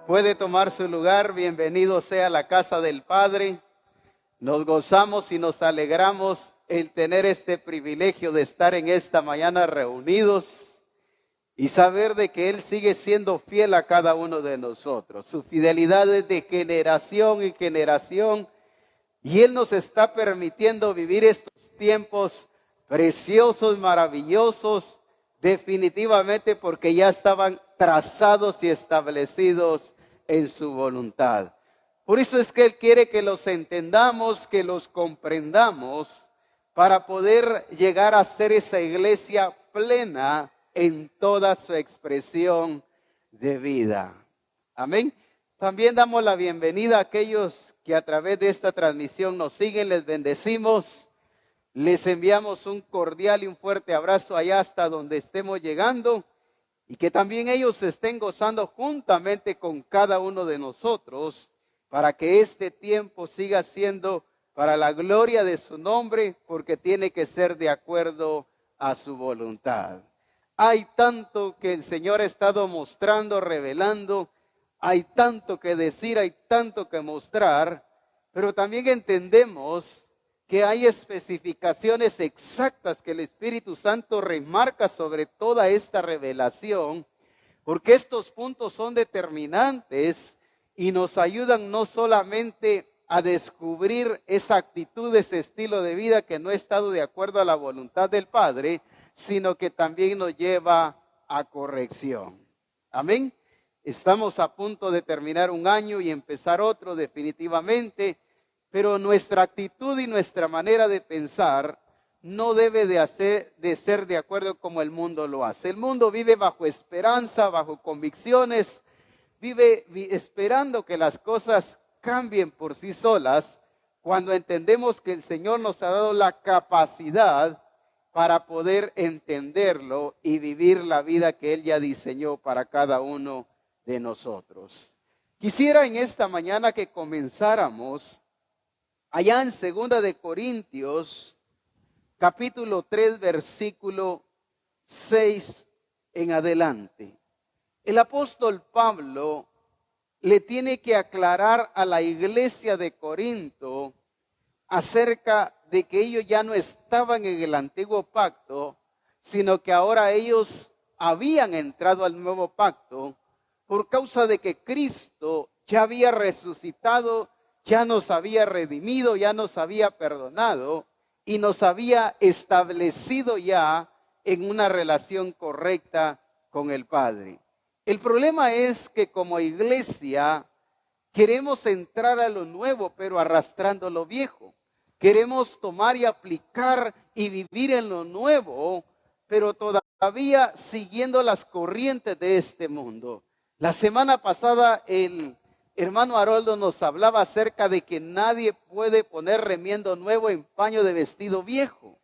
Puede tomar su lugar, bienvenido sea a la casa del Padre. Nos gozamos y nos alegramos en tener este privilegio de estar en esta mañana reunidos y saber de que Él sigue siendo fiel a cada uno de nosotros. Su fidelidad es de generación en generación y Él nos está permitiendo vivir estos tiempos preciosos, maravillosos, definitivamente porque ya estaban trazados y establecidos en su voluntad. Por eso es que Él quiere que los entendamos, que los comprendamos, para poder llegar a ser esa iglesia plena en toda su expresión de vida. Amén. También damos la bienvenida a aquellos que a través de esta transmisión nos siguen, les bendecimos. Les enviamos un cordial y un fuerte abrazo allá hasta donde estemos llegando y que también ellos estén gozando juntamente con cada uno de nosotros para que este tiempo siga siendo para la gloria de su nombre, porque tiene que ser de acuerdo a su voluntad. Hay tanto que el Señor ha estado mostrando, revelando, hay tanto que decir, hay tanto que mostrar, pero también entendemos que hay especificaciones exactas que el Espíritu Santo remarca sobre toda esta revelación, porque estos puntos son determinantes y nos ayudan no solamente a descubrir esa actitud, ese estilo de vida que no ha estado de acuerdo a la voluntad del Padre, sino que también nos lleva a corrección. Amén. Estamos a punto de terminar un año y empezar otro definitivamente, pero nuestra actitud y nuestra manera de pensar no debe de ser de acuerdo como el mundo lo hace. El mundo vive bajo esperanza, bajo convicciones, vive esperando que las cosas cambien por sí solas, cuando entendemos que el Señor nos ha dado la capacidad para poder entenderlo y vivir la vida que Él ya diseñó para cada uno de nosotros. Quisiera en esta mañana que comenzáramos allá en 2 de Corintios, capítulo 3, versículo 6 en adelante. El apóstol Pablo le tiene que aclarar a la iglesia de Corinto acerca de que ellos ya no estaban en el antiguo pacto, sino que ahora ellos habían entrado al nuevo pacto por causa de que Cristo ya había resucitado, ya nos había redimido, ya nos había perdonado y nos había establecido ya en una relación correcta con el Padre. El problema es que como iglesia queremos entrar a lo nuevo, pero arrastrando lo viejo. Queremos tomar y aplicar y vivir en lo nuevo, pero todavía siguiendo las corrientes de este mundo. La semana pasada el hermano Haroldo nos hablaba acerca de que nadie puede poner remiendo nuevo en paño de vestido viejo.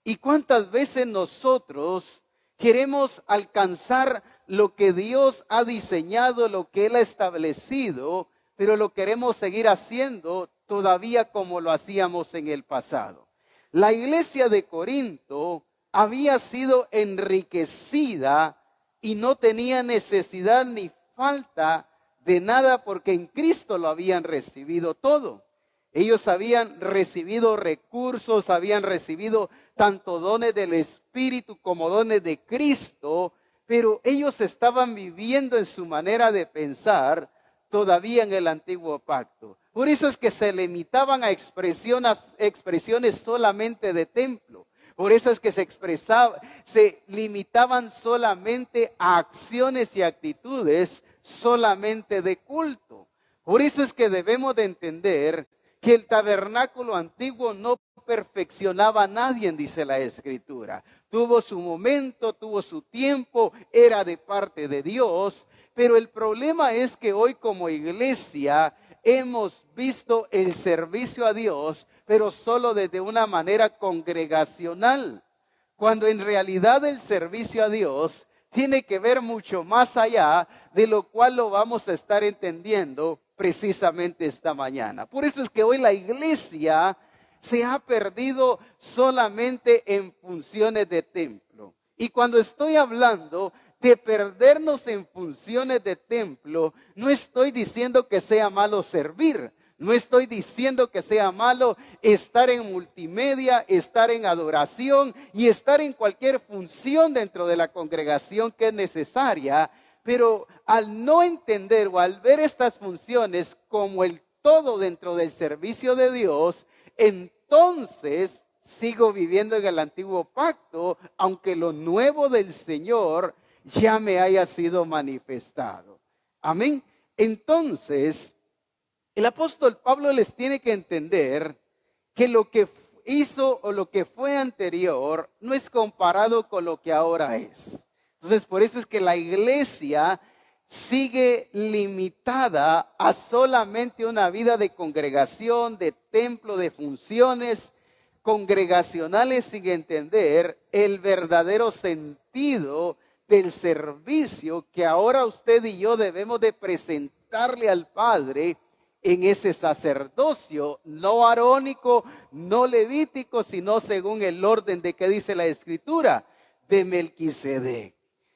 ¿Y cuántas veces nosotros queremos alcanzar lo que Dios ha diseñado, lo que Él ha establecido, pero lo queremos seguir haciendo todavía como lo hacíamos en el pasado? La iglesia de Corinto había sido enriquecida y no tenía necesidad ni falta de nada porque en Cristo lo habían recibido todo. Ellos habían recibido recursos, habían recibido tanto dones del Espíritu como dones de Cristo, pero ellos estaban viviendo en su manera de pensar todavía en el antiguo pacto. Por eso es que se limitaban a expresiones solamente de templo. Por eso es que se limitaban solamente a acciones y actitudes solamente de culto. Por eso es que debemos de entender que el tabernáculo antiguo no perfeccionaba a nadie, dice la Escritura. Tuvo su momento, tuvo su tiempo, era de parte de Dios, pero el problema es que hoy como iglesia hemos visto el servicio a Dios, pero solo desde una manera congregacional, cuando en realidad el servicio a Dios tiene que ver mucho más allá, de lo cual lo vamos a estar entendiendo precisamente esta mañana. Por eso es que hoy la iglesia se ha perdido solamente en funciones de templo. Y cuando estoy hablando de perdernos en funciones de templo, no estoy diciendo que sea malo servir. No estoy diciendo que sea malo estar en multimedia, estar en adoración y estar en cualquier función dentro de la congregación que es necesaria. Pero al no entender o al ver estas funciones como el todo dentro del servicio de Dios, entonces sigo viviendo en el antiguo pacto, aunque lo nuevo del Señor ya me haya sido manifestado. Amén. Entonces, el apóstol Pablo les tiene que entender que lo que hizo o lo que fue anterior no es comparado con lo que ahora es. Entonces, por eso es que la iglesia sigue limitada a solamente una vida de congregación, de templo, de funciones congregacionales, sin entender el verdadero sentido del servicio que ahora usted y yo debemos de presentarle al Padre en ese sacerdocio, no arónico, no levítico, sino según el orden de que dice la Escritura, de Melquisedec.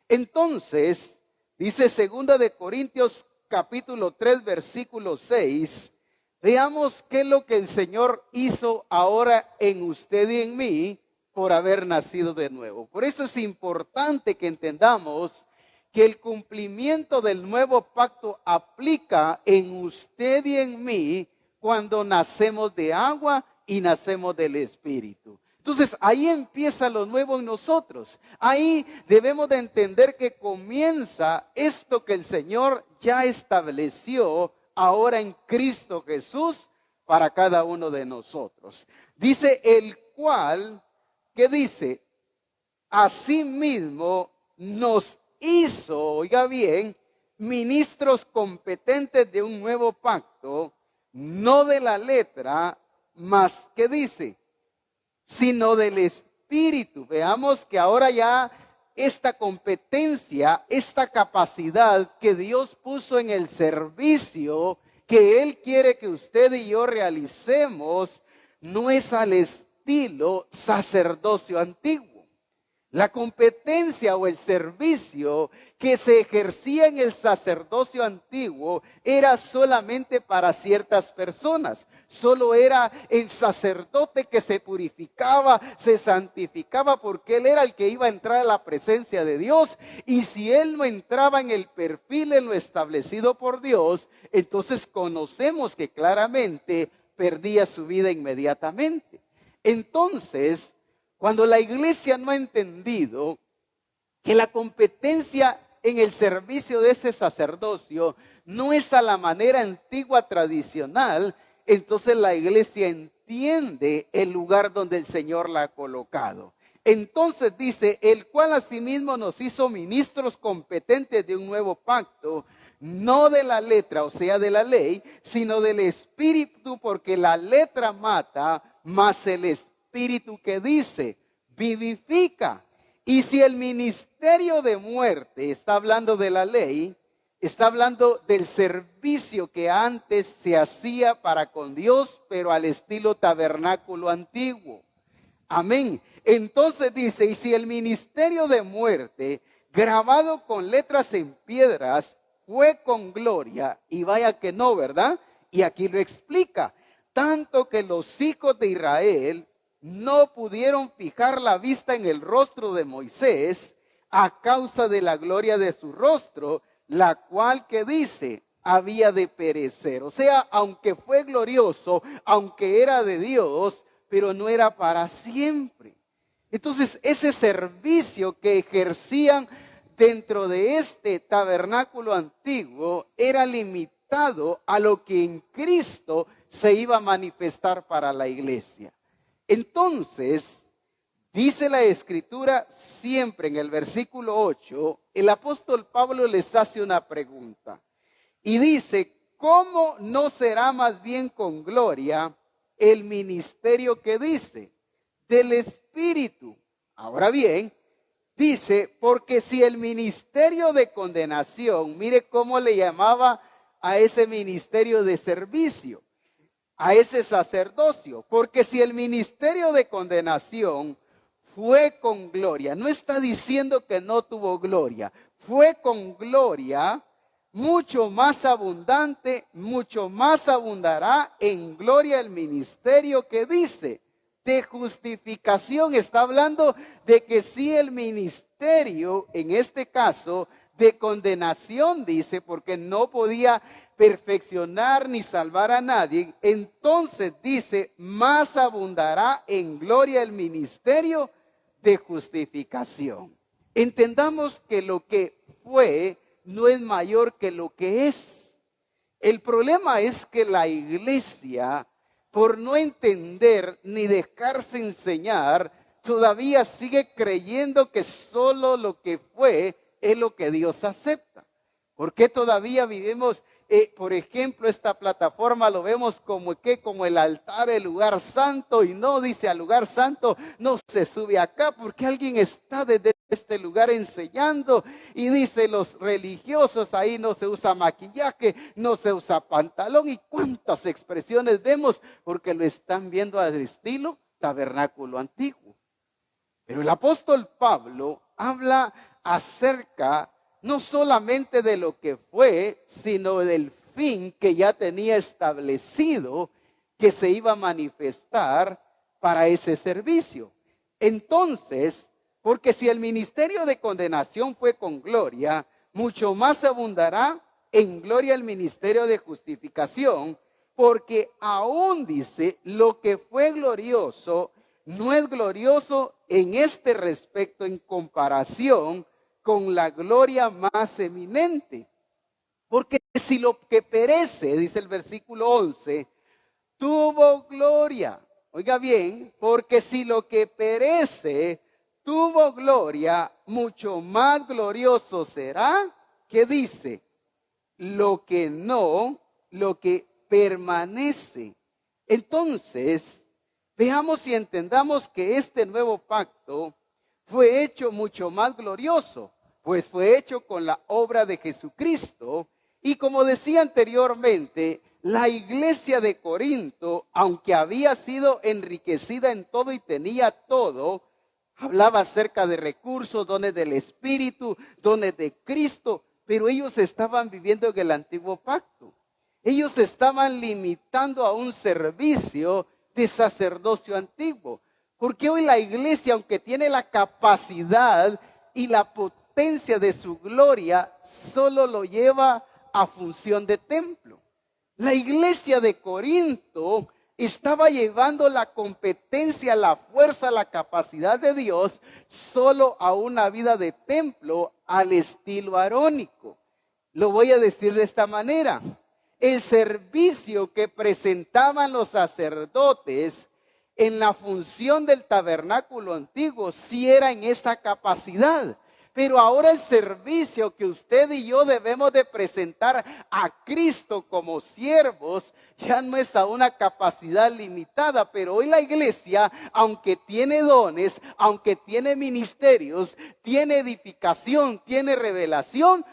Entonces, dice 2 de Corintios capítulo 3, versículo 6, veamos qué es lo que el Señor hizo ahora en usted y en mí por haber nacido de nuevo. Por eso es importante que entendamos que el cumplimiento del nuevo pacto aplica en usted y en mí cuando nacemos de agua y nacemos del Espíritu. Entonces ahí empieza lo nuevo en nosotros. Ahí debemos de entender que comienza esto que el Señor ya estableció ahora en Cristo Jesús para cada uno de nosotros. Dice el cual, ¿qué dice? Asimismo nos hizo, oiga bien, ministros competentes de un nuevo pacto, no de la letra, más que dice, sino del Espíritu. Veamos que ahora ya esta competencia, esta capacidad que Dios puso en el servicio, que Él quiere que usted y yo realicemos, no es al estilo sacerdocio antiguo. La competencia o el servicio que se ejercía en el sacerdocio antiguo era solamente para ciertas personas. Solo era el sacerdote que se purificaba, se santificaba, porque él era el que iba a entrar a la presencia de Dios. Y si él no entraba en el perfil en lo establecido por Dios, entonces conocemos que claramente perdía su vida inmediatamente. Entonces, cuando la iglesia no ha entendido que la competencia en el servicio de ese sacerdocio no es a la manera antigua tradicional, entonces la iglesia entiende el lugar donde el Señor la ha colocado. Entonces dice, el cual asimismo nos hizo ministros competentes de un nuevo pacto, no de la letra, o sea, de la ley, sino del Espíritu, porque la letra mata, mas el Espíritu que dice, vivifica. Y si el ministerio de muerte está hablando de la ley, está hablando del servicio que antes se hacía para con Dios, pero al estilo tabernáculo antiguo. Amén. Entonces dice, y si el ministerio de muerte, grabado con letras en piedras, fue con gloria, y vaya que no, ¿verdad? Y aquí lo explica, tanto que los hijos de Israel no pudieron fijar la vista en el rostro de Moisés a causa de la gloria de su rostro, la cual que dice, había de perecer. O sea, aunque fue glorioso, aunque era de Dios, pero no era para siempre. Entonces, ese servicio que ejercían dentro de este tabernáculo antiguo era limitado a lo que en Cristo se iba a manifestar para la iglesia. Entonces, dice la Escritura siempre en el versículo 8, el apóstol Pablo les hace una pregunta y dice, ¿cómo no será más bien con gloria el ministerio que dice? Del Espíritu. Ahora bien, dice, porque si el ministerio de condenación, mire cómo le llamaba a ese ministerio de servicio, a ese sacerdocio, porque si el ministerio de condenación fue con gloria, no está diciendo que no tuvo gloria, fue con gloria, mucho más abundante, mucho más abundará en gloria el ministerio que dice de justificación. Está hablando de que si el ministerio, en este caso, de condenación, dice, porque no podía perfeccionar ni salvar a nadie, entonces dice, más abundará en gloria el ministerio de justificación. Entendamos que lo que fue no es mayor que lo que es. El problema es que la iglesia, por no entender ni dejarse enseñar, todavía sigue creyendo que solo lo que fue es lo que Dios acepta. ¿Por qué todavía vivimos, por ejemplo, esta plataforma lo vemos como el altar, el lugar santo, y no dice al lugar santo, no se sube acá porque alguien está desde este lugar enseñando, y dice los religiosos, ahí no se usa maquillaje, no se usa pantalón, y cuántas expresiones vemos porque lo están viendo al estilo tabernáculo antiguo. Pero el apóstol Pablo habla acerca no solamente de lo que fue, sino del fin que ya tenía establecido que se iba a manifestar para ese servicio. Entonces, porque si el ministerio de condenación fue con gloria, mucho más abundará en gloria el ministerio de justificación, porque aún dice, lo que fue glorioso no es glorioso en este respecto en comparación con la gloria más eminente. Porque si lo que perece, dice el versículo 11, tuvo gloria. Oiga bien, porque si lo que perece tuvo gloria, mucho más glorioso será, ¿qué dice? Lo que permanece. Entonces, veamos y entendamos que este nuevo pacto fue hecho mucho más glorioso, pues fue hecho con la obra de Jesucristo. Y como decía anteriormente, la iglesia de Corinto, aunque había sido enriquecida en todo y tenía todo, hablaba acerca de recursos, dones del Espíritu, dones de Cristo, pero ellos estaban viviendo en el antiguo pacto. Ellos estaban limitando a un servicio de sacerdocio antiguo. Porque hoy la iglesia, aunque tiene la capacidad y la potencia de su gloria, solo lo lleva a función de templo. La iglesia de Corinto estaba llevando la competencia, la fuerza, la capacidad de Dios solo a una vida de templo al estilo arónico. Lo voy a decir de esta manera. El servicio que presentaban los sacerdotes en la función del tabernáculo antiguo sí era en esa capacidad. Pero ahora el servicio que usted y yo debemos de presentar a Cristo como siervos ya no es a una capacidad limitada. Pero hoy la iglesia, aunque tiene dones, aunque tiene ministerios, tiene edificación, tiene revelación,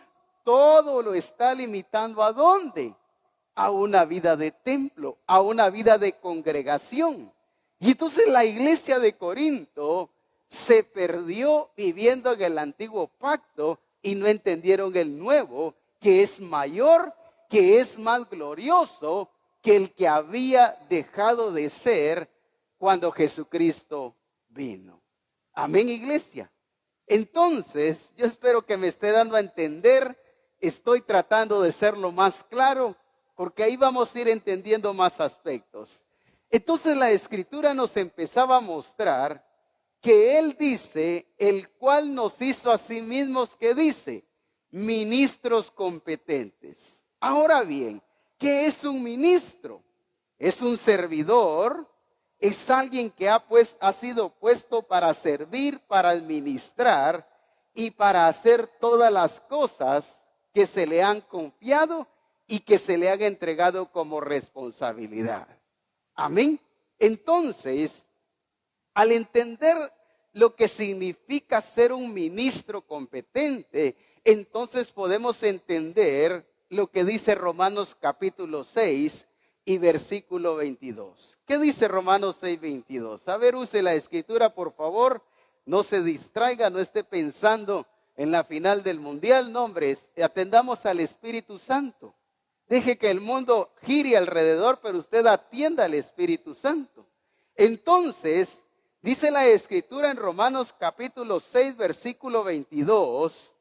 todo lo está limitando ¿a dónde? A una vida de templo, a una vida de congregación. Y entonces la iglesia de Corinto se perdió viviendo en el antiguo pacto y no entendieron el nuevo, que es mayor, que es más glorioso que el que había dejado de ser cuando Jesucristo vino. Amén, iglesia. Entonces, yo espero que me esté dando a entender. Estoy tratando de ser lo más claro, porque ahí vamos a ir entendiendo más aspectos. Entonces la Escritura nos empezaba a mostrar que Él dice, el cual nos hizo a sí mismos, que dice, ministros competentes. Ahora bien, ¿qué es un ministro? Es un servidor, es alguien que ha sido puesto para servir, para administrar y para hacer todas las cosas que se le han confiado y que se le han entregado como responsabilidad. Amén. Entonces, al entender lo que significa ser un ministro competente, entonces podemos entender lo que dice Romanos capítulo 6 y versículo 22. ¿Qué dice Romanos 6, 22? A ver, use la escritura, por favor. No se distraiga, no esté pensando en la final del mundial. No, hombre, atendamos al Espíritu Santo. Deje que el mundo gire alrededor, pero usted atienda al Espíritu Santo. Entonces, dice la Escritura en Romanos capítulo 6, versículo 22,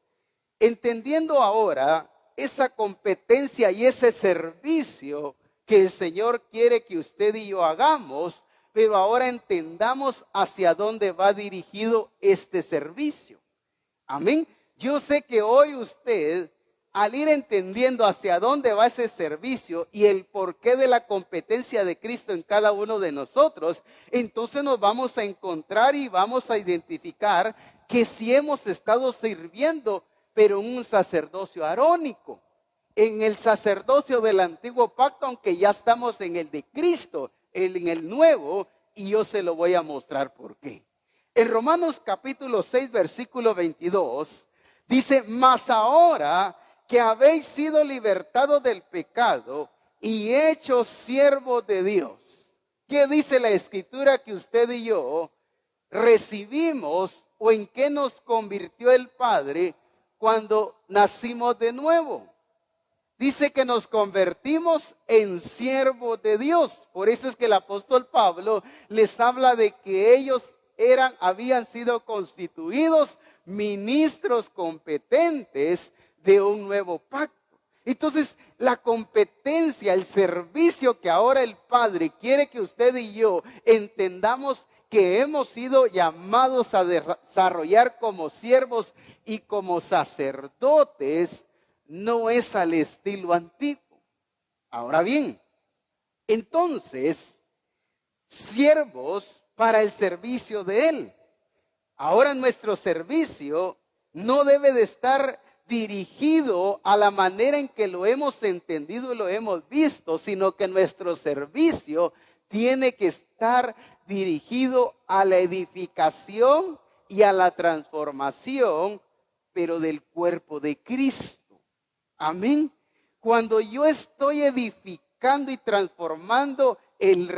entendiendo ahora esa competencia y ese servicio que el Señor quiere que usted y yo hagamos, pero ahora entendamos hacia dónde va dirigido este servicio. Amén. Yo sé que hoy usted, al ir entendiendo hacia dónde va ese servicio y el porqué de la competencia de Cristo en cada uno de nosotros, entonces nos vamos a encontrar y vamos a identificar que si hemos estado sirviendo, pero en un sacerdocio arónico, en el sacerdocio del antiguo pacto, aunque ya estamos en el de Cristo, en el nuevo, y yo se lo voy a mostrar por qué. En Romanos capítulo 6, versículo 22, dice, mas ahora que habéis sido libertados del pecado y hechos siervos de Dios. ¿Qué dice la Escritura que usted y yo recibimos o en qué nos convirtió el Padre cuando nacimos de nuevo? Dice que nos convertimos en siervos de Dios. Por eso es que el apóstol Pablo les habla de que ellos habían sido constituidos ministros competentes de un nuevo pacto. Entonces, la competencia, el servicio que ahora el Padre quiere que usted y yo entendamos que hemos sido llamados a desarrollar como siervos y como sacerdotes, no es al estilo antiguo. Ahora bien, entonces, siervos para el servicio de Él. Ahora nuestro servicio no debe de estar dirigido a la manera en que lo hemos entendido y lo hemos visto, sino que nuestro servicio tiene que estar dirigido a la edificación y a la transformación, pero del cuerpo de Cristo. Amén. Cuando yo estoy edificando y transformando el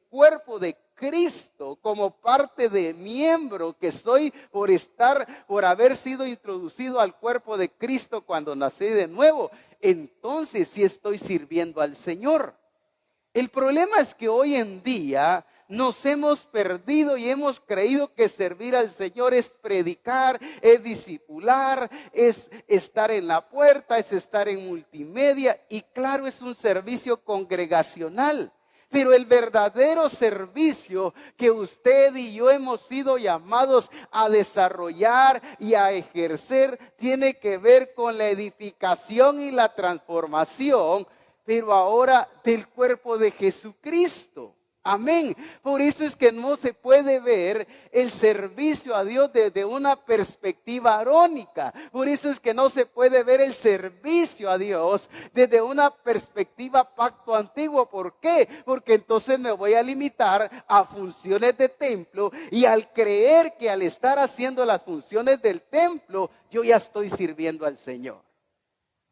cuerpo de Cristo como parte de miembro que soy por haber sido introducido al cuerpo de Cristo cuando nací de nuevo, entonces sí estoy sirviendo al Señor. El problema es que hoy en día nos hemos perdido y hemos creído que servir al Señor es predicar, es discipular, es estar en la puerta, es estar en multimedia y claro, es un servicio congregacional. Pero el verdadero servicio que usted y yo hemos sido llamados a desarrollar y a ejercer tiene que ver con la edificación y la transformación, pero ahora del cuerpo de Jesucristo. Amén. Por eso es que no se puede ver el servicio a Dios desde una perspectiva arónica. Por eso es que no se puede ver el servicio a Dios desde una perspectiva pacto antiguo. ¿Por qué? Porque entonces me voy a limitar a funciones de templo y al creer que al estar haciendo las funciones del templo, yo ya estoy sirviendo al Señor.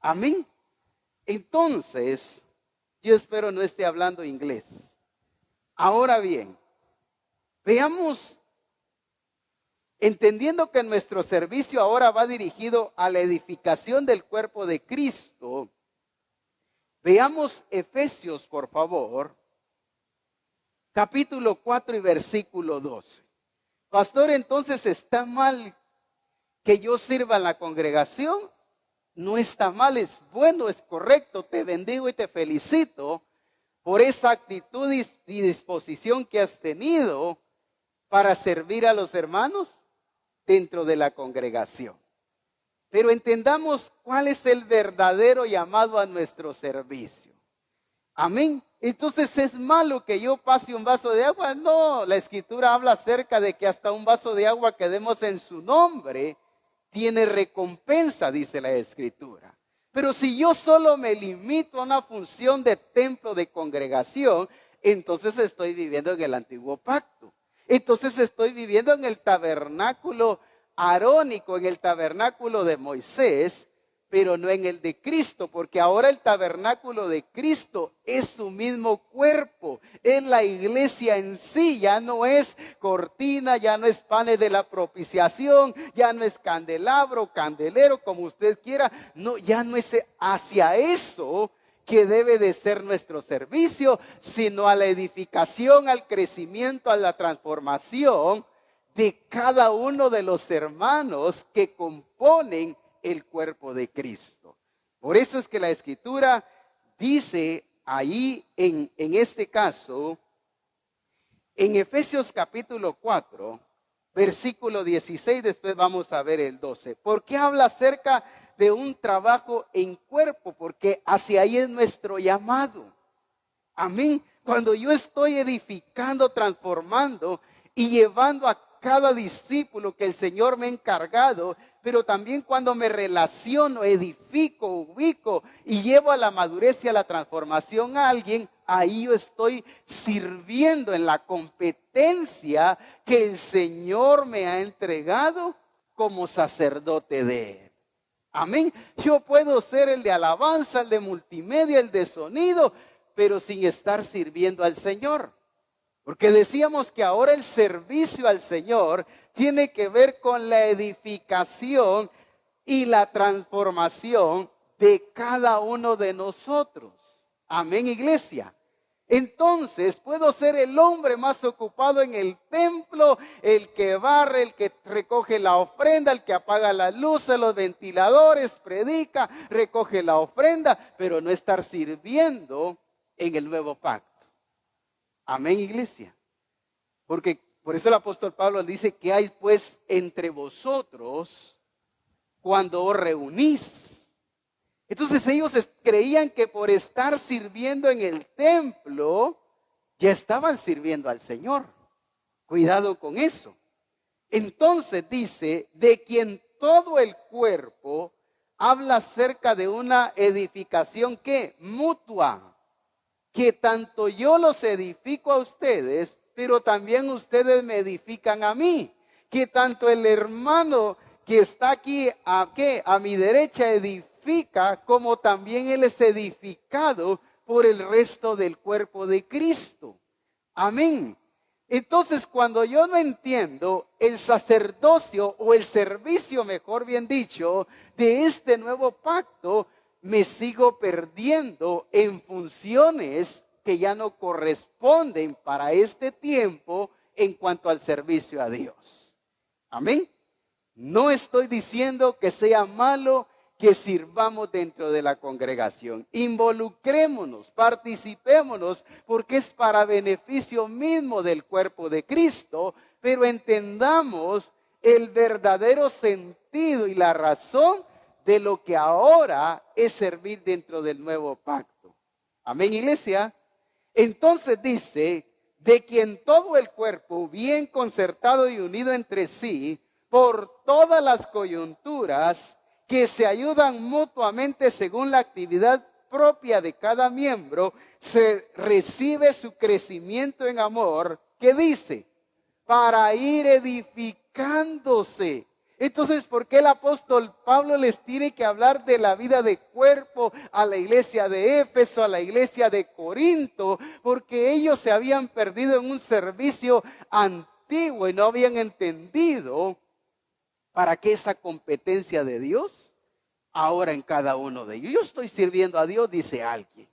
Amén. Entonces, yo espero no esté hablando inglés. Ahora bien, veamos, entendiendo que nuestro servicio ahora va dirigido a la edificación del cuerpo de Cristo, veamos Efesios, por favor, capítulo 4 y versículo 12. Pastor, entonces, ¿está mal que yo sirva en la congregación? No está mal, es bueno, es correcto, te bendigo y te felicito por esa actitud y disposición que has tenido para servir a los hermanos dentro de la congregación. Pero entendamos cuál es el verdadero llamado a nuestro servicio. Amén. Entonces, ¿es malo que yo pase un vaso de agua? No, la Escritura habla acerca de que hasta un vaso de agua que demos en su nombre tiene recompensa, dice la Escritura. Pero si yo solo me limito a una función de templo, de congregación, entonces estoy viviendo en el antiguo pacto. Entonces estoy viviendo en el tabernáculo arónico, en el tabernáculo de Moisés, pero no en el de Cristo, porque ahora el tabernáculo de Cristo es su mismo cuerpo, es la iglesia en sí, ya no es cortina, ya no es panes de la propiciación, ya no es candelabro, candelero, como usted quiera, no, ya no es hacia eso que debe de ser nuestro servicio, sino a la edificación, al crecimiento, a la transformación de cada uno de los hermanos que componen el cuerpo de Cristo. Por eso es que la Escritura dice ahí en este caso, en Efesios capítulo 4, versículo 16, después vamos a ver el 12. ¿Por qué habla acerca de un trabajo en cuerpo? Porque hacia ahí es nuestro llamado. Amén. Cuando yo estoy edificando, transformando y llevando a cada discípulo que el Señor me ha encargado, pero también cuando me relaciono, edifico, ubico y llevo a la madurez y a la transformación a alguien, ahí yo estoy sirviendo en la competencia que el Señor me ha entregado como sacerdote de Él. Amén. Yo puedo ser el de alabanza, el de multimedia, el de sonido, pero sin estar sirviendo al Señor. Porque decíamos que ahora el servicio al Señor tiene que ver con la edificación y la transformación de cada uno de nosotros. Amén, iglesia. Entonces puedo ser el hombre más ocupado en el templo, el que barre, el que recoge la ofrenda, el que apaga las luces, los ventiladores, predica, recoge la ofrenda, pero no estar sirviendo en el nuevo pacto. Amén, iglesia. Porque por eso el apóstol Pablo dice que hay pues entre vosotros cuando os reunís. Entonces ellos creían que por estar sirviendo en el templo ya estaban sirviendo al Señor. Cuidado con eso. Entonces dice, de quien todo el cuerpo habla acerca de una edificación que mutua. Que tanto yo los edifico a ustedes, pero también ustedes me edifican a mí. Que tanto el hermano que está aquí a mi derecha edifica, como también él es edificado por el resto del cuerpo de Cristo. Amén. Entonces, cuando yo no entiendo el sacerdocio o el servicio, mejor bien dicho, de este nuevo pacto, me sigo perdiendo en funciones que ya no corresponden para este tiempo en cuanto al servicio a Dios. Amén. No estoy diciendo que sea malo que sirvamos dentro de la congregación. Involucrémonos, participémonos, porque es para beneficio mismo del cuerpo de Cristo, pero entendamos el verdadero sentido y la razón de lo que ahora es servir dentro del nuevo pacto. Amén, iglesia. Entonces dice, de quien todo el cuerpo, bien concertado y unido entre sí, por todas las coyunturas, que se ayudan mutuamente según la actividad propia de cada miembro, se recibe su crecimiento en amor, que dice, para ir edificándose. Entonces, ¿por qué el apóstol Pablo les tiene que hablar de la vida de cuerpo a la iglesia de Éfeso, a la iglesia de Corinto? Porque ellos se habían perdido en un servicio antiguo y no habían entendido para qué esa competencia de Dios ahora en cada uno de ellos. Yo estoy sirviendo a Dios, dice alguien.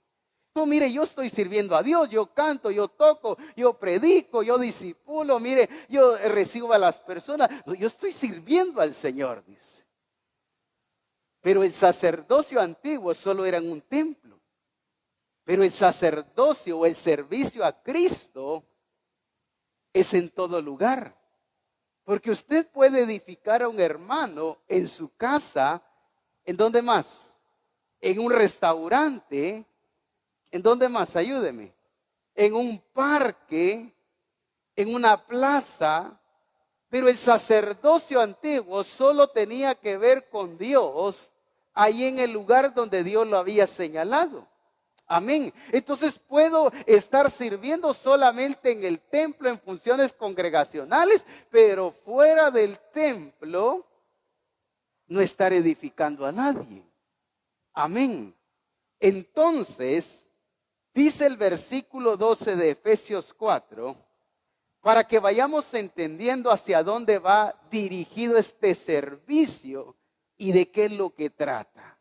No, mire, yo estoy sirviendo a Dios, yo canto, yo toco, yo predico, yo discipulo, mire, yo recibo a las personas. No, yo estoy sirviendo al Señor, dice. Pero el sacerdocio antiguo solo era en un templo. Pero el sacerdocio o el servicio a Cristo es en todo lugar. Porque usted puede edificar a un hermano en su casa, ¿en dónde más? En un restaurante. ¿En dónde más? Ayúdeme. En un parque, en una plaza, pero el sacerdocio antiguo solo tenía que ver con Dios ahí en el lugar donde Dios lo había señalado. Amén. Entonces puedo estar sirviendo solamente en el templo en funciones congregacionales, pero fuera del templo no estar edificando a nadie. Amén. Entonces, dice el versículo 12 de Efesios 4, para que vayamos entendiendo hacia dónde va dirigido este servicio y de qué es lo que trata.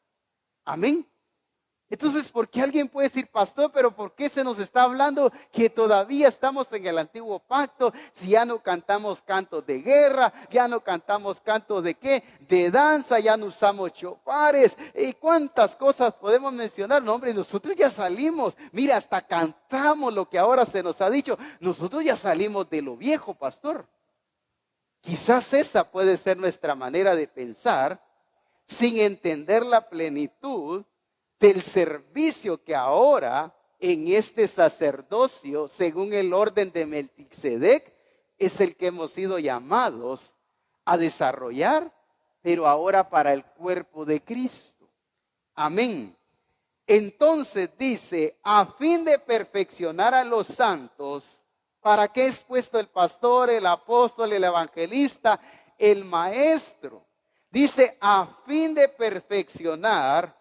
Amén. Entonces, ¿por qué alguien puede decir, pastor, pero por qué se nos está hablando que todavía estamos en el antiguo pacto? Si ya no cantamos cantos de guerra, ya no cantamos cantos de qué, de danza, ya no usamos chofares, y cuántas cosas podemos mencionar. No, hombre, nosotros ya salimos, mira, hasta cantamos lo que ahora se nos ha dicho. Nosotros ya salimos de lo viejo, pastor. Quizás esa puede ser nuestra manera de pensar, sin entender la plenitud del servicio que ahora en este sacerdocio, según el orden de Melquisedec, es el que hemos sido llamados a desarrollar, pero ahora para el cuerpo de Cristo. Amén. Entonces dice, a fin de perfeccionar a los santos, ¿para qué es puesto el pastor, el apóstol, el evangelista, el maestro? Dice, a fin de perfeccionar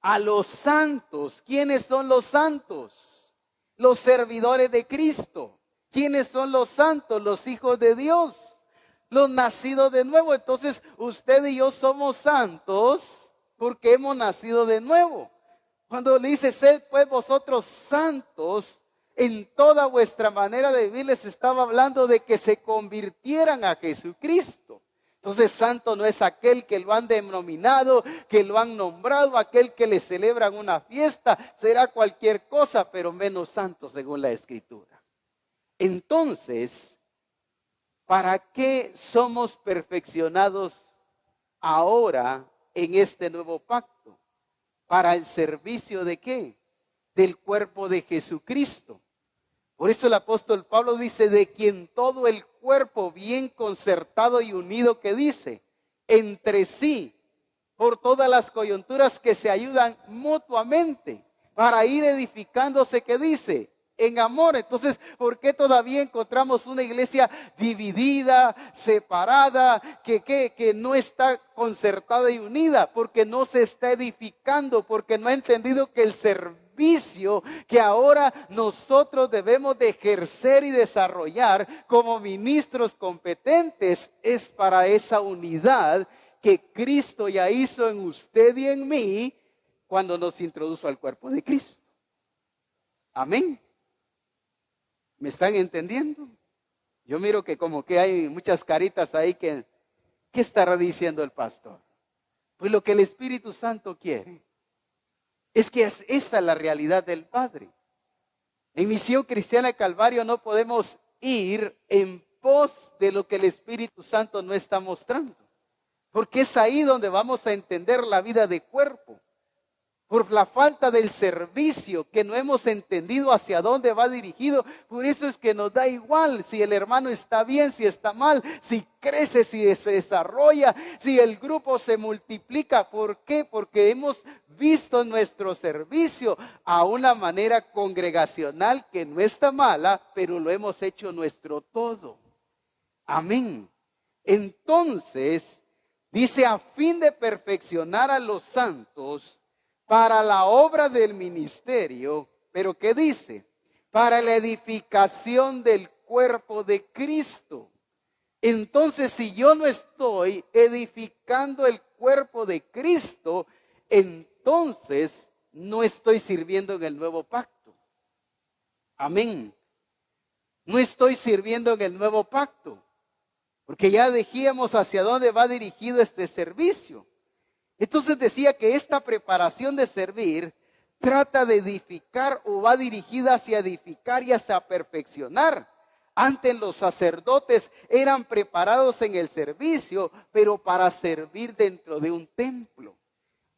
a los santos. ¿Quiénes son los santos? Los servidores de Cristo. ¿Quiénes son los santos? Los hijos de Dios, los nacidos de nuevo. Entonces usted y yo somos santos porque hemos nacido de nuevo. Cuando le dice, sed pues vosotros santos en toda vuestra manera de vivir, les estaba hablando de que se convirtieran a Jesucristo. Entonces santo no es aquel que lo han denominado, que lo han nombrado, aquel que le celebran una fiesta, será cualquier cosa, pero menos santo según la Escritura. Entonces, ¿para qué somos perfeccionados ahora en este nuevo pacto? ¿Para el servicio de qué? Del cuerpo de Jesucristo. Por eso el apóstol Pablo dice, de quien todo el cuerpo bien concertado y unido, que dice, entre sí, por todas las coyunturas que se ayudan mutuamente, para ir edificándose, que dice, en amor. Entonces, ¿por qué todavía encontramos una iglesia dividida, separada, que no está concertada y unida? Porque no se está edificando, porque no ha entendido que el servicio que ahora nosotros debemos de ejercer y desarrollar como ministros competentes es para esa unidad que Cristo ya hizo en usted y en mí cuando nos introdujo al cuerpo de Cristo. Amén. ¿Me están entendiendo? Yo miro que como que hay muchas caritas ahí que, ¿qué estará diciendo el pastor? Pues lo que el Espíritu Santo quiere es que esa es la realidad del Padre. En Misión Cristiana de Calvario no podemos ir en pos de lo que el Espíritu Santo no está mostrando, porque es ahí donde vamos a entender la vida de cuerpo. Por la falta del servicio que no hemos entendido hacia dónde va dirigido. Por eso es que nos da igual si el hermano está bien, si está mal, si crece, si se desarrolla, si el grupo se multiplica. ¿Por qué? Porque hemos visto nuestro servicio a una manera congregacional que no está mala, pero lo hemos hecho nuestro todo. Amén. Entonces, dice, a fin de perfeccionar a los santos para la obra del ministerio, pero ¿qué dice? Para la edificación del cuerpo de Cristo. Entonces, si yo no estoy edificando el cuerpo de Cristo, entonces no estoy sirviendo en el nuevo pacto. Amén. No estoy sirviendo en el nuevo pacto, porque ya dijimos hacia dónde va dirigido este servicio. Entonces decía que esta preparación de servir trata de edificar o va dirigida hacia edificar y hacia perfeccionar. Antes los sacerdotes eran preparados en el servicio, pero para servir dentro de un templo.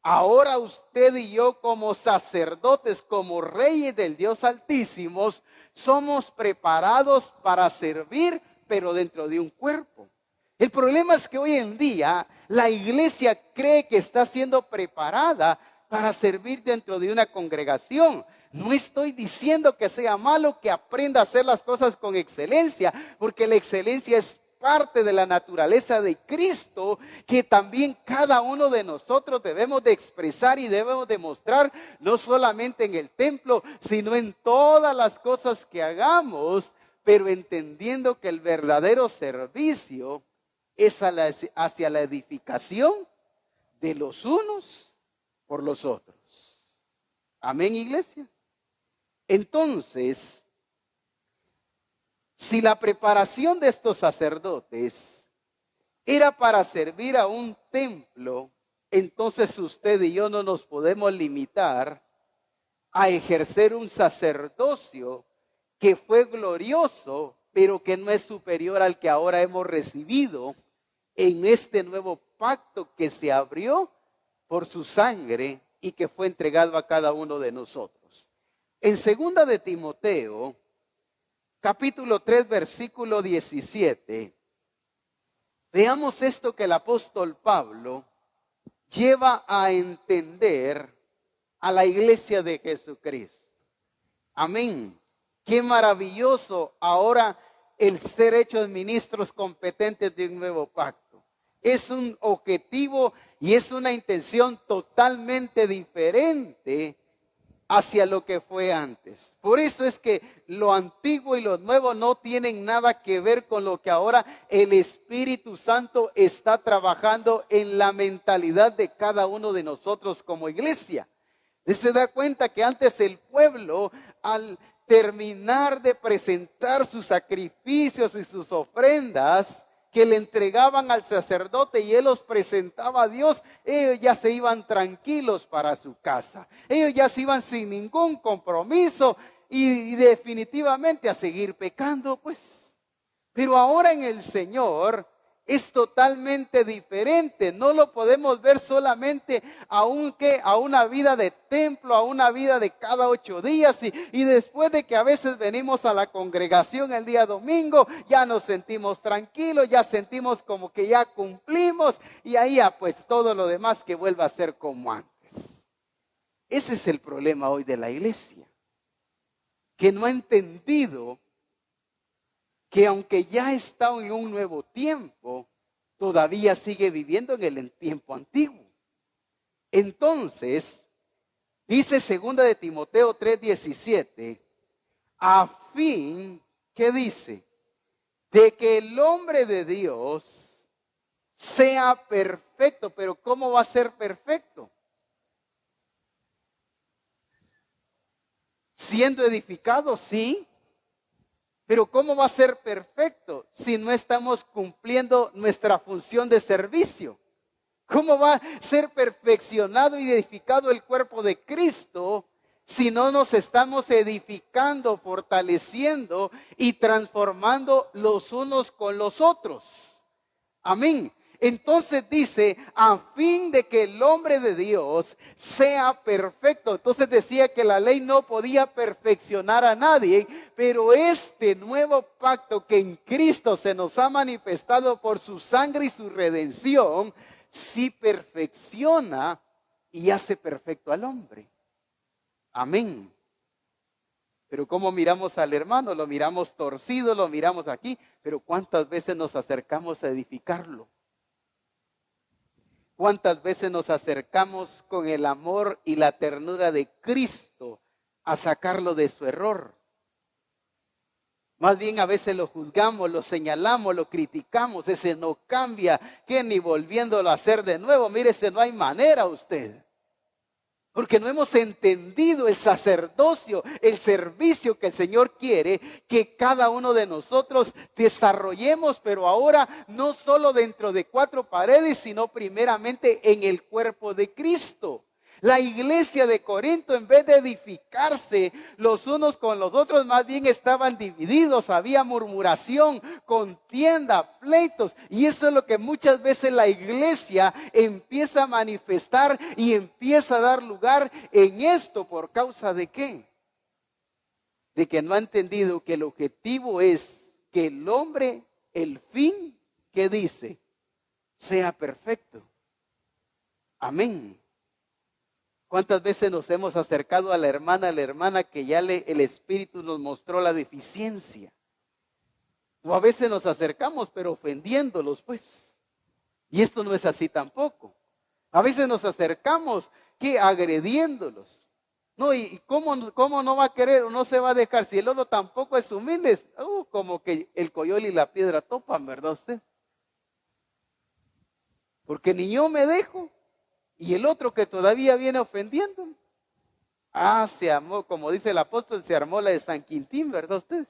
Ahora usted y yo como sacerdotes, como reyes del Dios Altísimo, somos preparados para servir, pero dentro de un cuerpo. El problema es que hoy en día la iglesia cree que está siendo preparada para servir dentro de una congregación. No estoy diciendo que sea malo que aprenda a hacer las cosas con excelencia, porque la excelencia es parte de la naturaleza de Cristo que también cada uno de nosotros debemos de expresar y debemos de mostrar, no solamente en el templo, sino en todas las cosas que hagamos, pero entendiendo que el verdadero servicio es hacia la edificación de los unos por los otros. Amén, iglesia. Entonces, si la preparación de estos sacerdotes era para servir a un templo, entonces usted y yo no nos podemos limitar a ejercer un sacerdocio que fue glorioso, pero que no es superior al que ahora hemos recibido en este nuevo pacto que se abrió por su sangre y que fue entregado a cada uno de nosotros. En 2 de Timoteo, capítulo 3, versículo 17, veamos esto que el apóstol Pablo lleva a entender a la iglesia de Jesucristo. Amén. Qué maravilloso ahora el ser hechos ministros competentes de un nuevo pacto. Es un objetivo y es una intención totalmente diferente hacia lo que fue antes. Por eso es que lo antiguo y lo nuevo no tienen nada que ver con lo que ahora el Espíritu Santo está trabajando en la mentalidad de cada uno de nosotros como iglesia. Se da cuenta que antes el pueblo, al terminar de presentar sus sacrificios y sus ofrendas que le entregaban al sacerdote y él los presentaba a Dios, ellos ya se iban tranquilos para su casa. Ellos ya se iban sin ningún compromiso y definitivamente a seguir pecando, pues. Pero ahora en el Señor es totalmente diferente. No lo podemos ver solamente a una vida de templo, a una vida de cada 8 días. Y después de que a veces venimos a la congregación el día domingo, ya nos sentimos tranquilos, ya sentimos como que ya cumplimos. Y ahí ya pues todo lo demás que vuelva a ser como antes. Ese es el problema hoy de la iglesia. Que no ha entendido que aunque ya está en un nuevo tiempo, todavía sigue viviendo en el tiempo antiguo. Entonces, dice 2 de Timoteo 3:17, a fin, ¿qué dice? De que el hombre de Dios sea perfecto. Pero ¿cómo va a ser perfecto? Siendo edificado, sí. Pero ¿cómo va a ser perfecto si no estamos cumpliendo nuestra función de servicio? ¿Cómo va a ser perfeccionado y edificado el cuerpo de Cristo si no nos estamos edificando, fortaleciendo y transformando los unos con los otros? Amén. Entonces dice, a fin de que el hombre de Dios sea perfecto. Entonces decía que la ley no podía perfeccionar a nadie, pero este nuevo pacto que en Cristo se nos ha manifestado por su sangre y su redención, sí perfecciona y hace perfecto al hombre. Amén. Pero ¿cómo miramos al hermano? Lo miramos torcido, lo miramos aquí, pero ¿cuántas veces nos acercamos a edificarlo? ¿Cuántas veces nos acercamos con el amor y la ternura de Cristo a sacarlo de su error? Más bien a veces lo juzgamos, lo señalamos, lo criticamos. Ese no cambia, que ni volviéndolo a hacer de nuevo. Mire, ese no hay manera usted. Porque no hemos entendido el sacerdocio, el servicio que el Señor quiere que cada uno de nosotros desarrollemos, pero ahora no solo dentro de 4 paredes, sino primeramente en el cuerpo de Cristo. La iglesia de Corinto, en vez de edificarse los unos con los otros, más bien estaban divididos. Había murmuración, contienda, pleitos. Y eso es lo que muchas veces la iglesia empieza a manifestar y empieza a dar lugar en esto. ¿Por causa de qué? De que no ha entendido que el objetivo es que el hombre, el fin que dice, sea perfecto. Amén. ¿Cuántas veces nos hemos acercado a la hermana que ya el Espíritu nos mostró la deficiencia? O a veces nos acercamos, pero ofendiéndolos, pues. Y esto no es así tampoco. A veces nos acercamos, que agrediéndolos. No, y cómo no va a querer o no se va a dejar si el otro tampoco es humilde. Como que el coyol y la piedra topan, ¿verdad usted? Porque ni yo me dejo y el otro que todavía viene ofendiendo. Se armó, como dice el apóstol, se armó la de San Quintín, ¿verdad ustedes?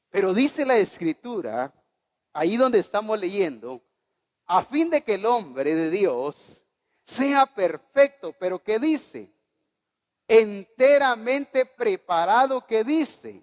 Pero dice la Escritura, ahí donde estamos leyendo, a fin de que el hombre de Dios sea perfecto, pero ¿qué dice? Enteramente preparado, ¿qué dice?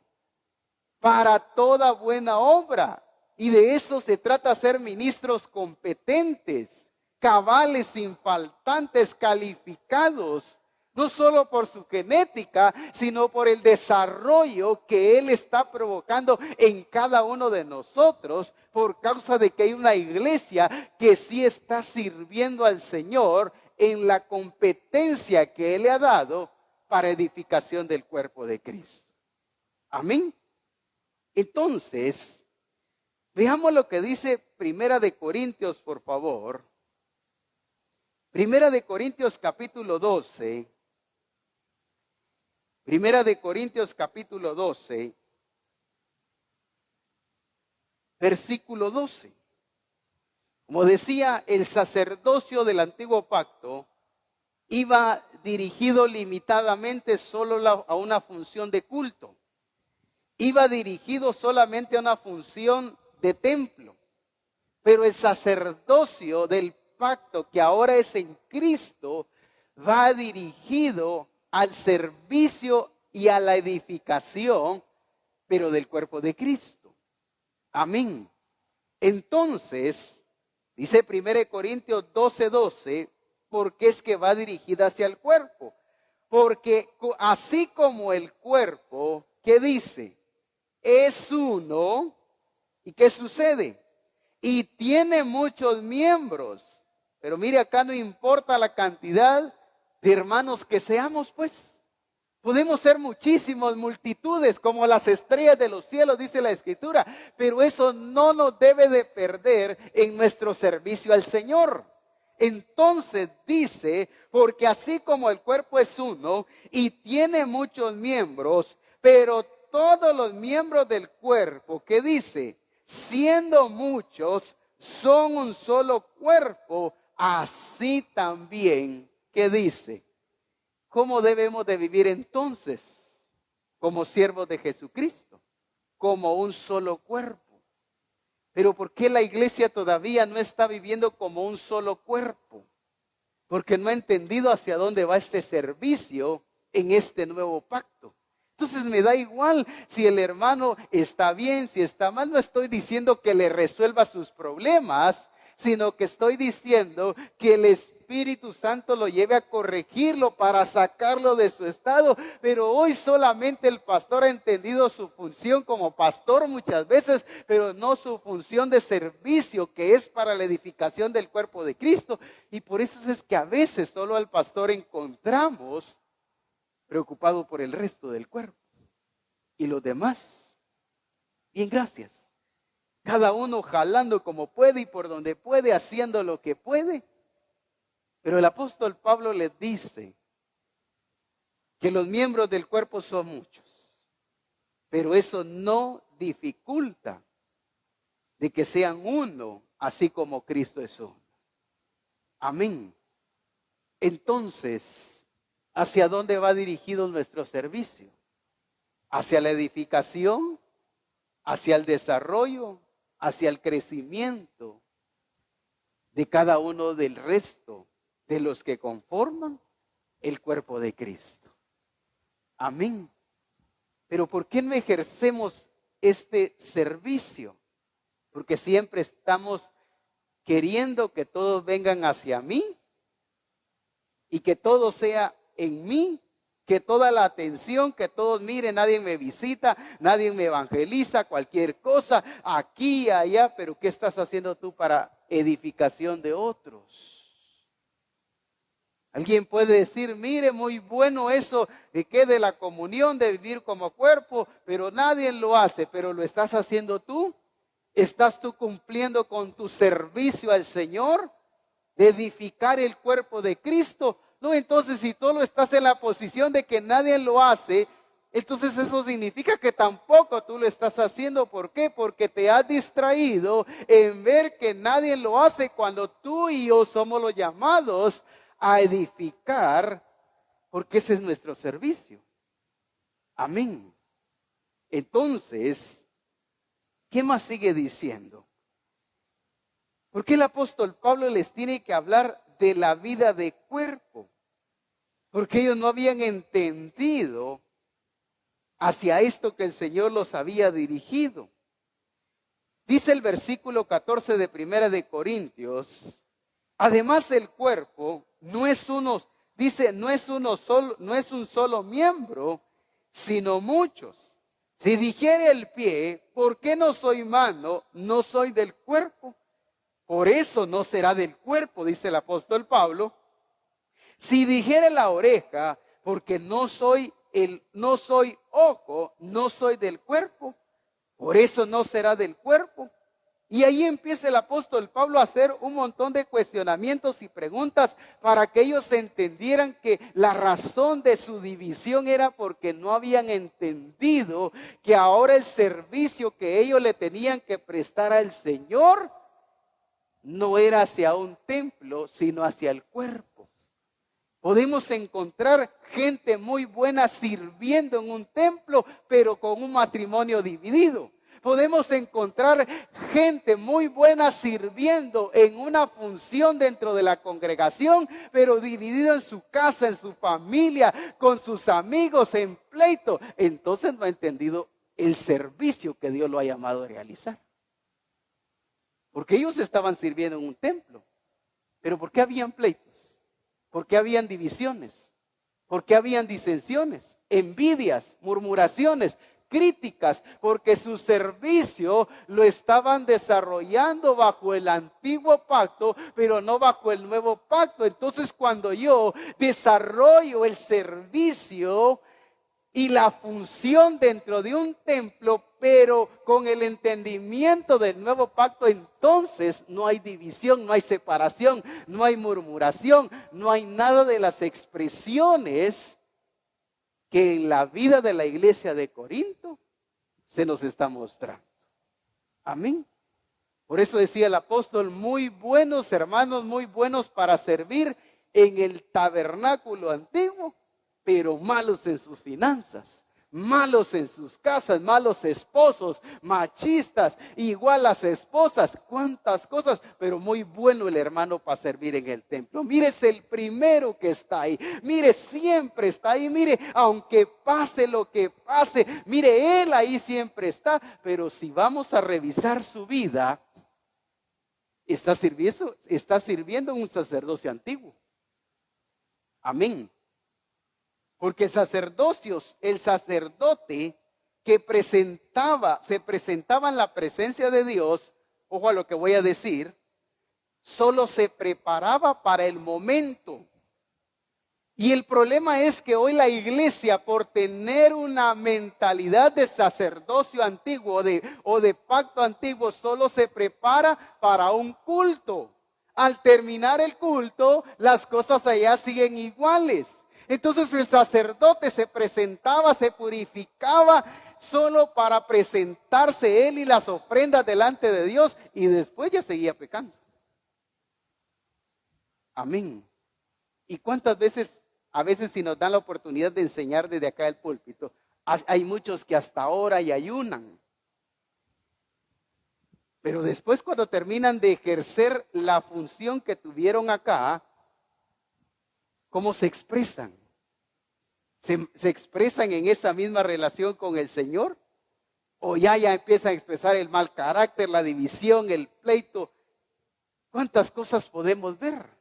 Para toda buena obra. Y de eso se trata, ser ministros competentes, cabales, infaltantes, calificados, no solo por su genética, sino por el desarrollo que Él está provocando en cada uno de nosotros, por causa de que hay una iglesia que sí está sirviendo al Señor en la competencia que Él le ha dado para edificación del cuerpo de Cristo. Amén. Entonces, veamos lo que dice Primera de Corintios, por favor. Primera de Corintios capítulo 12. Primera de Corintios capítulo 12, versículo 12. Como decía, el sacerdocio del antiguo pacto iba dirigido limitadamente solo a una función de culto. Iba dirigido solamente a una función de templo. Pero el sacerdocio del pacto, que ahora es en Cristo, va dirigido al servicio y a la edificación, pero del cuerpo de Cristo. Amén. Entonces, dice 1 Corintios 12:12, porque es que va dirigida hacia el cuerpo. Porque así como el cuerpo, ¿qué dice? Es uno, ¿y qué sucede? Y tiene muchos miembros. Pero mire, acá no importa la cantidad de hermanos que seamos, pues. Podemos ser muchísimos, multitudes, como las estrellas de los cielos, dice la Escritura. Pero eso no nos debe de perder en nuestro servicio al Señor. Entonces dice, porque así como el cuerpo es uno y tiene muchos miembros, pero todos los miembros del cuerpo, ¿qué dice? Siendo muchos, son un solo cuerpo, así también, ¿qué dice? ¿Cómo debemos de vivir entonces? Como siervos de Jesucristo, como un solo cuerpo. Pero ¿por qué la iglesia todavía no está viviendo como un solo cuerpo? Porque no ha entendido hacia dónde va este servicio en este nuevo pacto. Entonces me da igual si el hermano está bien, si está mal. No estoy diciendo que le resuelva sus problemas, sino que estoy diciendo que el Espíritu Santo lo lleve a corregirlo para sacarlo de su estado. Pero hoy solamente el pastor ha entendido su función como pastor muchas veces, pero no su función de servicio, que es para la edificación del cuerpo de Cristo. Y por eso es que a veces solo al pastor encontramos preocupado por el resto del cuerpo. Y los demás, bien, gracias. Cada uno jalando como puede y por donde puede, haciendo lo que puede. Pero el apóstol Pablo les dice que los miembros del cuerpo son muchos. Pero eso no dificulta de que sean uno, así como Cristo es uno. Amén. Entonces, ¿hacia dónde va dirigido nuestro servicio? ¿Hacia la edificación? ¿Hacia el desarrollo? ¿Hacia el crecimiento de cada uno del resto de los que conforman el cuerpo de Cristo? Amén. Pero ¿por qué no ejercemos este servicio? Porque siempre estamos queriendo que todos vengan hacia mí y que todo sea en mí, que toda la atención, que todos miren, nadie me visita, nadie me evangeliza, cualquier cosa, aquí y allá, pero ¿qué estás haciendo tú para edificación de otros? Alguien puede decir, mire, muy bueno eso de que de la comunión, de vivir como cuerpo, pero nadie lo hace. Pero ¿lo estás haciendo tú? ¿Estás tú cumpliendo con tu servicio al Señor? ¿De edificar el cuerpo de Cristo? No, entonces si tú lo estás en la posición de que nadie lo hace, entonces eso significa que tampoco tú lo estás haciendo. ¿Por qué? Porque te has distraído en ver que nadie lo hace cuando tú y yo somos los llamados a edificar, porque ese es nuestro servicio. Amén. Entonces, ¿qué más sigue diciendo? ¿Por qué el apóstol Pablo les tiene que hablar de la vida de cuerpo? Porque ellos no habían entendido hacia esto que el Señor los había dirigido. Dice el versículo 14 de Primera de Corintios, además el cuerpo no es uno, dice, no es un solo miembro, sino muchos. Si dijere el pie, ¿por qué no soy mano? No soy del cuerpo. Por eso no será del cuerpo, dice el apóstol Pablo. Si dijere la oreja, porque no soy ojo, no soy del cuerpo, por eso no será del cuerpo. Y ahí empieza el apóstol Pablo a hacer un montón de cuestionamientos y preguntas para que ellos entendieran que la razón de su división era porque no habían entendido que ahora el servicio que ellos le tenían que prestar al Señor no era hacia un templo, sino hacia el cuerpo. Podemos encontrar gente muy buena sirviendo en un templo, pero con un matrimonio dividido. Podemos encontrar gente muy buena sirviendo en una función dentro de la congregación, pero dividido en su casa, en su familia, con sus amigos, en pleito. Entonces no ha entendido el servicio que Dios lo ha llamado a realizar. Porque ellos estaban sirviendo en un templo. Pero ¿por qué habían pleitos? ¿Por qué habían divisiones? ¿Por qué habían disensiones? Envidias, murmuraciones, críticas, porque su servicio lo estaban desarrollando bajo el antiguo pacto, pero no bajo el nuevo pacto. Entonces, cuando yo desarrollo el servicio y la función dentro de un templo, pero con el entendimiento del nuevo pacto, entonces no hay división, no hay separación, no hay murmuración, no hay nada de las expresiones que en la vida de la iglesia de Corinto se nos está mostrando. Amén. Por eso decía el apóstol, muy buenos hermanos, muy buenos para servir en el tabernáculo antiguo, pero malos en sus finanzas, malos en sus casas, malos esposos, machistas, igual las esposas, cuántas cosas, pero muy bueno el hermano para servir en el templo. Mire, es el primero que está ahí, mire, siempre está ahí, mire, aunque pase lo que pase, mire, él ahí siempre está, pero si vamos a revisar su vida, está sirviendo en un sacerdocio antiguo. Amén. Porque el sacerdote que se presentaba en la presencia de Dios, ojo a lo que voy a decir, solo se preparaba para el momento. Y el problema es que hoy la iglesia, por tener una mentalidad de sacerdocio antiguo o de pacto antiguo, solo se prepara para un culto. Al terminar el culto, las cosas allá siguen iguales. Entonces el sacerdote se presentaba, se purificaba solo para presentarse él y las ofrendas delante de Dios y después ya seguía pecando. Amén. ¿Y cuántas veces, a veces si nos dan la oportunidad de enseñar desde acá del púlpito, hay muchos que hasta ahora y ayunan? Pero después cuando terminan de ejercer la función que tuvieron acá, ¿cómo se expresan? ¿Se expresan en esa misma relación con el Señor? ¿O ya empiezan a expresar el mal carácter, la división, el pleito? ¿Cuántas cosas podemos ver?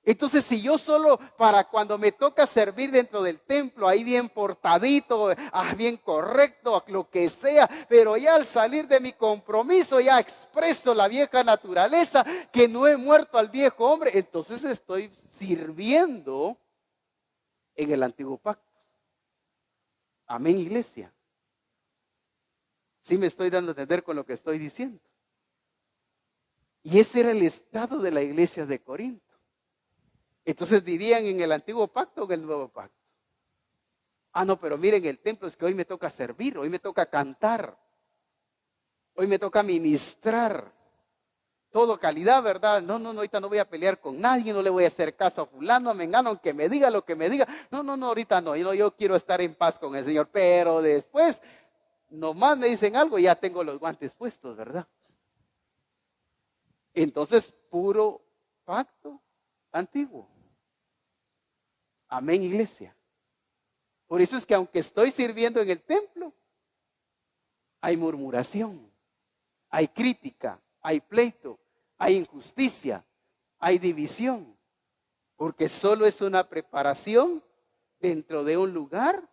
Entonces, si yo solo para cuando me toca servir dentro del templo, ahí bien portadito, bien correcto, lo que sea, pero ya al salir de mi compromiso ya expreso la vieja naturaleza, que no he muerto al viejo hombre, entonces estoy sirviendo en el antiguo pacto. Amén, iglesia. Sí me estoy dando a entender con lo que estoy diciendo. Y ese era el estado de la iglesia de Corinto. Entonces vivían en el antiguo pacto o en el nuevo pacto. Ah, no, pero miren, el templo es que hoy me toca servir, hoy me toca cantar, hoy me toca ministrar. Todo calidad, ¿verdad? No, ahorita no voy a pelear con nadie, no le voy a hacer caso a fulano, a mengano, aunque me diga lo que me diga. No, ahorita no, yo quiero estar en paz con el Señor. Pero después, nomás me dicen algo y ya tengo los guantes puestos, ¿verdad? Entonces, puro pacto antiguo. Amén, iglesia. Por eso es que aunque estoy sirviendo en el templo, hay murmuración, hay crítica, hay pleito, hay injusticia, hay división. Porque solo es una preparación dentro de un lugar,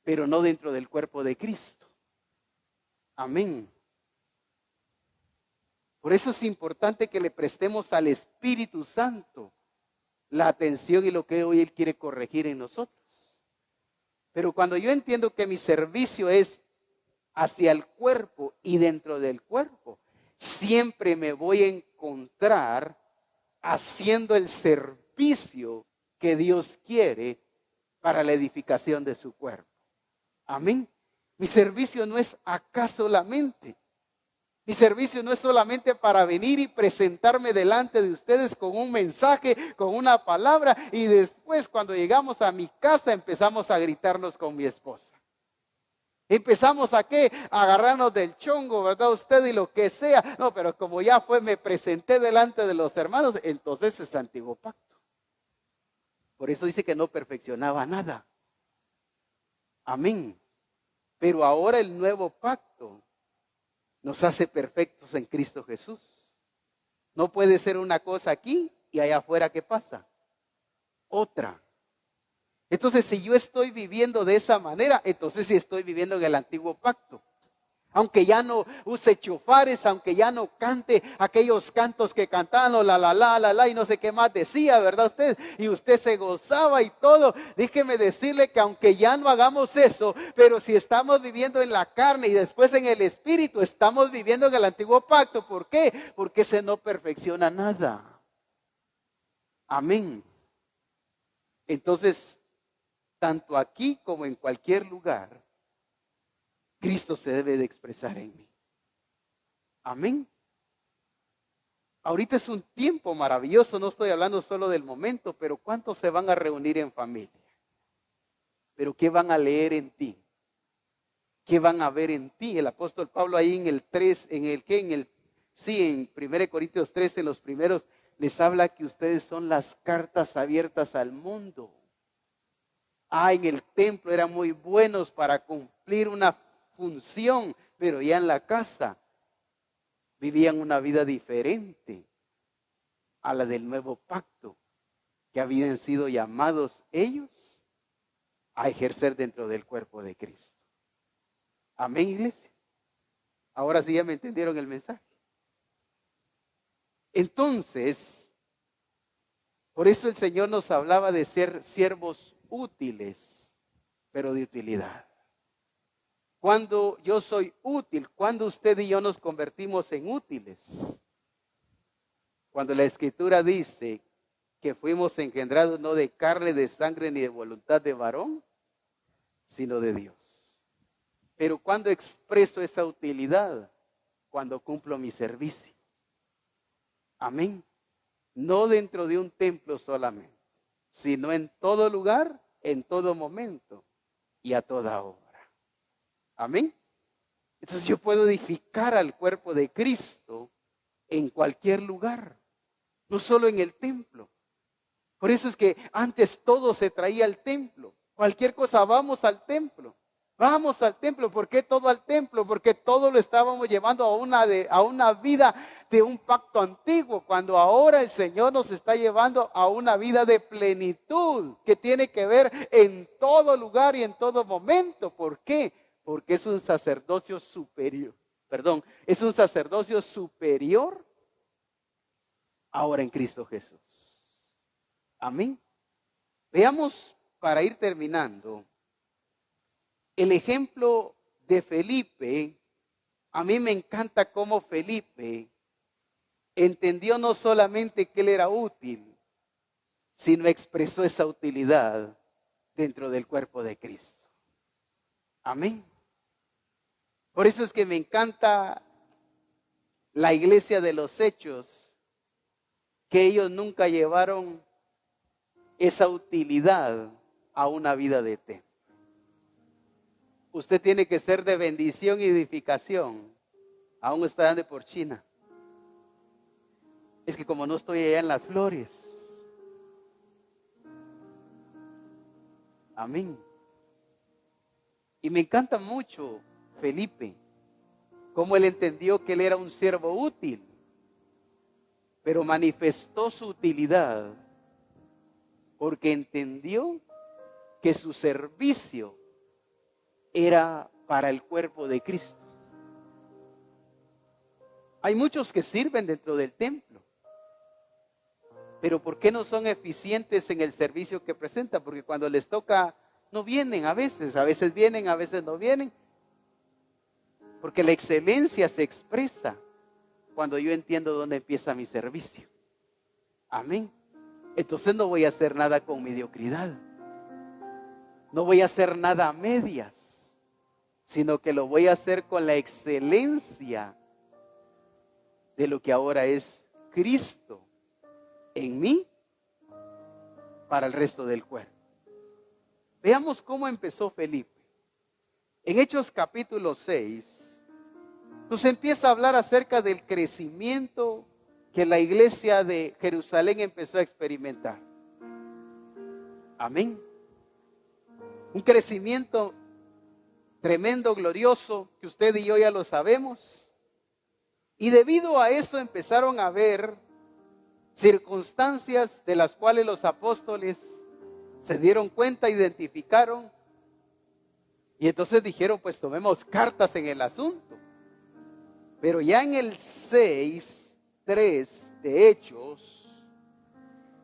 pero no dentro del cuerpo de Cristo. Amén. Por eso es importante que le prestemos al Espíritu Santo la atención y lo que hoy Él quiere corregir en nosotros. Pero cuando yo entiendo que mi servicio es hacia el cuerpo y dentro del cuerpo, siempre me voy a encontrar haciendo el servicio que Dios quiere para la edificación de su cuerpo. Amén. Mi servicio no es acá solamente. Mi servicio no es solamente para venir y presentarme delante de ustedes con un mensaje, con una palabra, y después cuando llegamos a mi casa empezamos a gritarnos con mi esposa. Empezamos a qué? A agarrarnos del chongo, ¿verdad? Usted y lo que sea. No, pero como ya me presenté delante de los hermanos, entonces es antiguo pacto. Por eso dice que no perfeccionaba nada. Amén. Pero ahora el nuevo pacto nos hace perfectos en Cristo Jesús. No puede ser una cosa aquí y allá afuera, ¿qué pasa? Otra. Entonces, si yo estoy viviendo de esa manera, entonces sí estoy viviendo en el antiguo pacto. Aunque ya no use chofares, aunque ya no cante aquellos cantos que cantaban, o la, y no sé qué más decía, ¿verdad usted? Y usted se gozaba y todo. Déjeme decirle que aunque ya no hagamos eso, pero si estamos viviendo en la carne y después en el espíritu, estamos viviendo en el antiguo pacto. ¿Por qué? Porque ese no perfecciona nada. Amén. Entonces, tanto aquí como en cualquier lugar, Cristo se debe de expresar en mí. Amén. Ahorita es un tiempo maravilloso, no estoy hablando solo del momento, pero ¿cuántos se van a reunir en familia? Pero ¿qué van a leer en ti? ¿Qué van a ver en ti? El apóstol Pablo ahí en el 3, en 1 Corintios 3, en los primeros, les habla que ustedes son las cartas abiertas al mundo. En el templo eran muy buenos para cumplir una función, pero ya en la casa vivían una vida diferente a la del nuevo pacto, que habían sido llamados ellos a ejercer dentro del cuerpo de Cristo. Amén, iglesia. Ahora sí ya me entendieron el mensaje. Entonces, por eso el Señor nos hablaba de ser siervos útiles, pero de utilidad. Cuando yo soy útil, cuando usted y yo nos convertimos en útiles. Cuando la Escritura dice que fuimos engendrados no de carne, de sangre, ni de voluntad de varón, sino de Dios. Pero cuando expreso esa utilidad, cuando cumplo mi servicio. Amén. No dentro de un templo solamente, sino en todo lugar, en todo momento y a toda hora. Amén. Entonces yo puedo edificar al cuerpo de Cristo en cualquier lugar, no solo en el templo. Por eso es que antes todo se traía al templo. Cualquier cosa, vamos al templo. Vamos al templo. ¿Por qué todo al templo? Porque todo lo estábamos llevando a una vida de un pacto antiguo, cuando ahora el Señor nos está llevando a una vida de plenitud, que tiene que ver en todo lugar y en todo momento. ¿Por qué? Porque es un sacerdocio superior. Es un sacerdocio superior ahora en Cristo Jesús. Amén. Veamos, para ir terminando, el ejemplo de Felipe. A mí me encanta cómo Felipe entendió no solamente que él era útil, sino expresó esa utilidad dentro del cuerpo de Cristo. Amén. Por eso es que me encanta la iglesia de los Hechos, que ellos nunca llevaron esa utilidad a una vida de templo. Usted tiene que ser de bendición y edificación, aún está andando por China. Es que como no estoy allá en las flores. Amén. Y me encanta mucho Felipe, cómo él entendió que él era un siervo útil, pero manifestó su utilidad porque entendió que su servicio era para el cuerpo de Cristo. Hay muchos que sirven dentro del templo, pero ¿por qué no son eficientes en el servicio que presentan? Porque cuando les toca, no vienen a veces vienen, a veces no vienen. Porque la excelencia se expresa cuando yo entiendo dónde empieza mi servicio. Amén. Entonces no voy a hacer nada con mediocridad. No voy a hacer nada a medias, sino que lo voy a hacer con la excelencia de lo que ahora es Cristo en mí para el resto del cuerpo. Veamos cómo empezó Felipe. En Hechos capítulo 6, nos empieza a hablar acerca del crecimiento que la iglesia de Jerusalén empezó a experimentar. Amén. Un crecimiento tremendo, glorioso, que usted y yo ya lo sabemos. Y debido a eso empezaron a haber circunstancias de las cuales los apóstoles se dieron cuenta, identificaron. Y entonces dijeron, pues tomemos cartas en el asunto. Pero ya en el 6:3 de Hechos,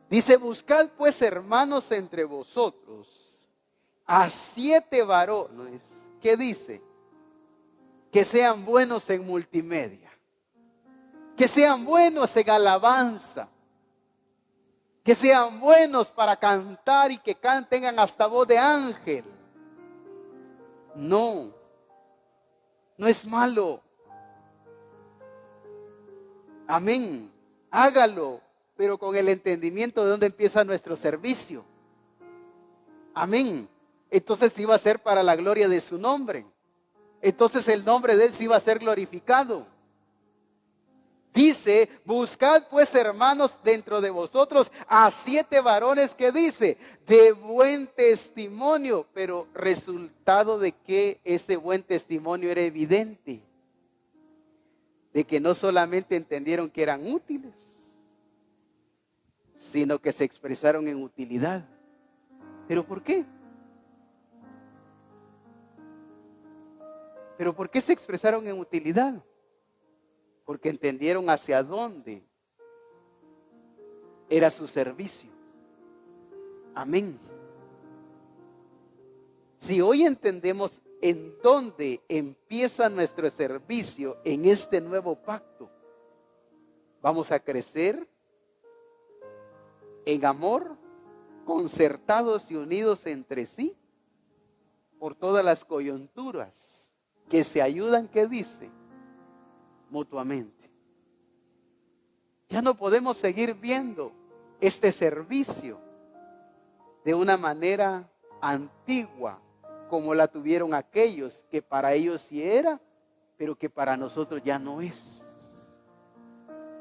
dice, buscad pues hermanos entre vosotros a 7 varones, ¿qué dice? Que sean buenos en multimedia, que sean buenos en alabanza, que sean buenos para cantar y que tengan hasta voz de ángel. No es malo. Amén. Hágalo, pero con el entendimiento de dónde empieza nuestro servicio. Amén. Entonces iba a ser para la gloria de su nombre. Entonces el nombre de él sí iba a ser glorificado. Dice, buscad pues hermanos dentro de vosotros a 7 varones, que dice, de buen testimonio. Pero resultado de que ese buen testimonio era evidente. De que no solamente entendieron que eran útiles, sino que se expresaron en utilidad. ¿Pero por qué? ¿Pero por qué se expresaron en utilidad? Porque entendieron hacia dónde era su servicio. Amén. Si hoy entendemos en dónde empieza nuestro servicio en este nuevo pacto, vamos a crecer en amor, concertados y unidos entre sí, por todas las coyunturas que se ayudan, ¿qué dice? Mutuamente. Ya no podemos seguir viendo este servicio de una manera antigua, como la tuvieron aquellos, que para ellos sí era, pero que para nosotros ya no es.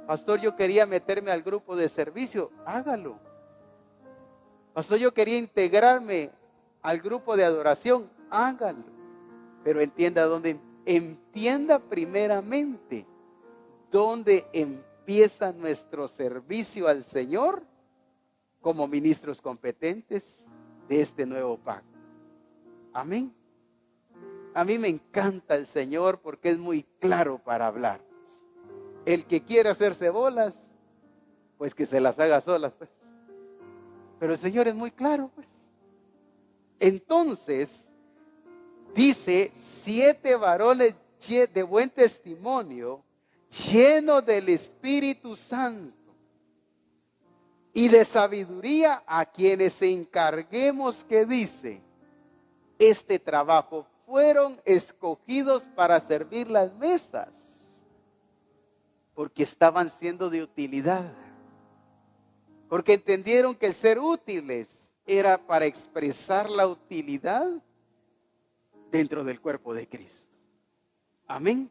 Pastor, yo quería meterme al grupo de servicio, hágalo. Pastor, yo quería integrarme al grupo de adoración, hágalo. Pero entienda primeramente dónde empieza nuestro servicio al Señor como ministros competentes de este nuevo pacto. Amén. A mí me encanta el Señor porque es muy claro para hablar. El que quiera hacerse bolas, pues que se las haga solas, pues. Pero el Señor es muy claro, pues. Entonces, dice, 7 varones de buen testimonio, llenos del Espíritu Santo y de sabiduría, a quienes encarguemos, que dice, este trabajo, fueron escogidos para servir las mesas, porque estaban siendo de utilidad, porque entendieron que el ser útiles era para expresar la utilidad dentro del cuerpo de Cristo. Amén.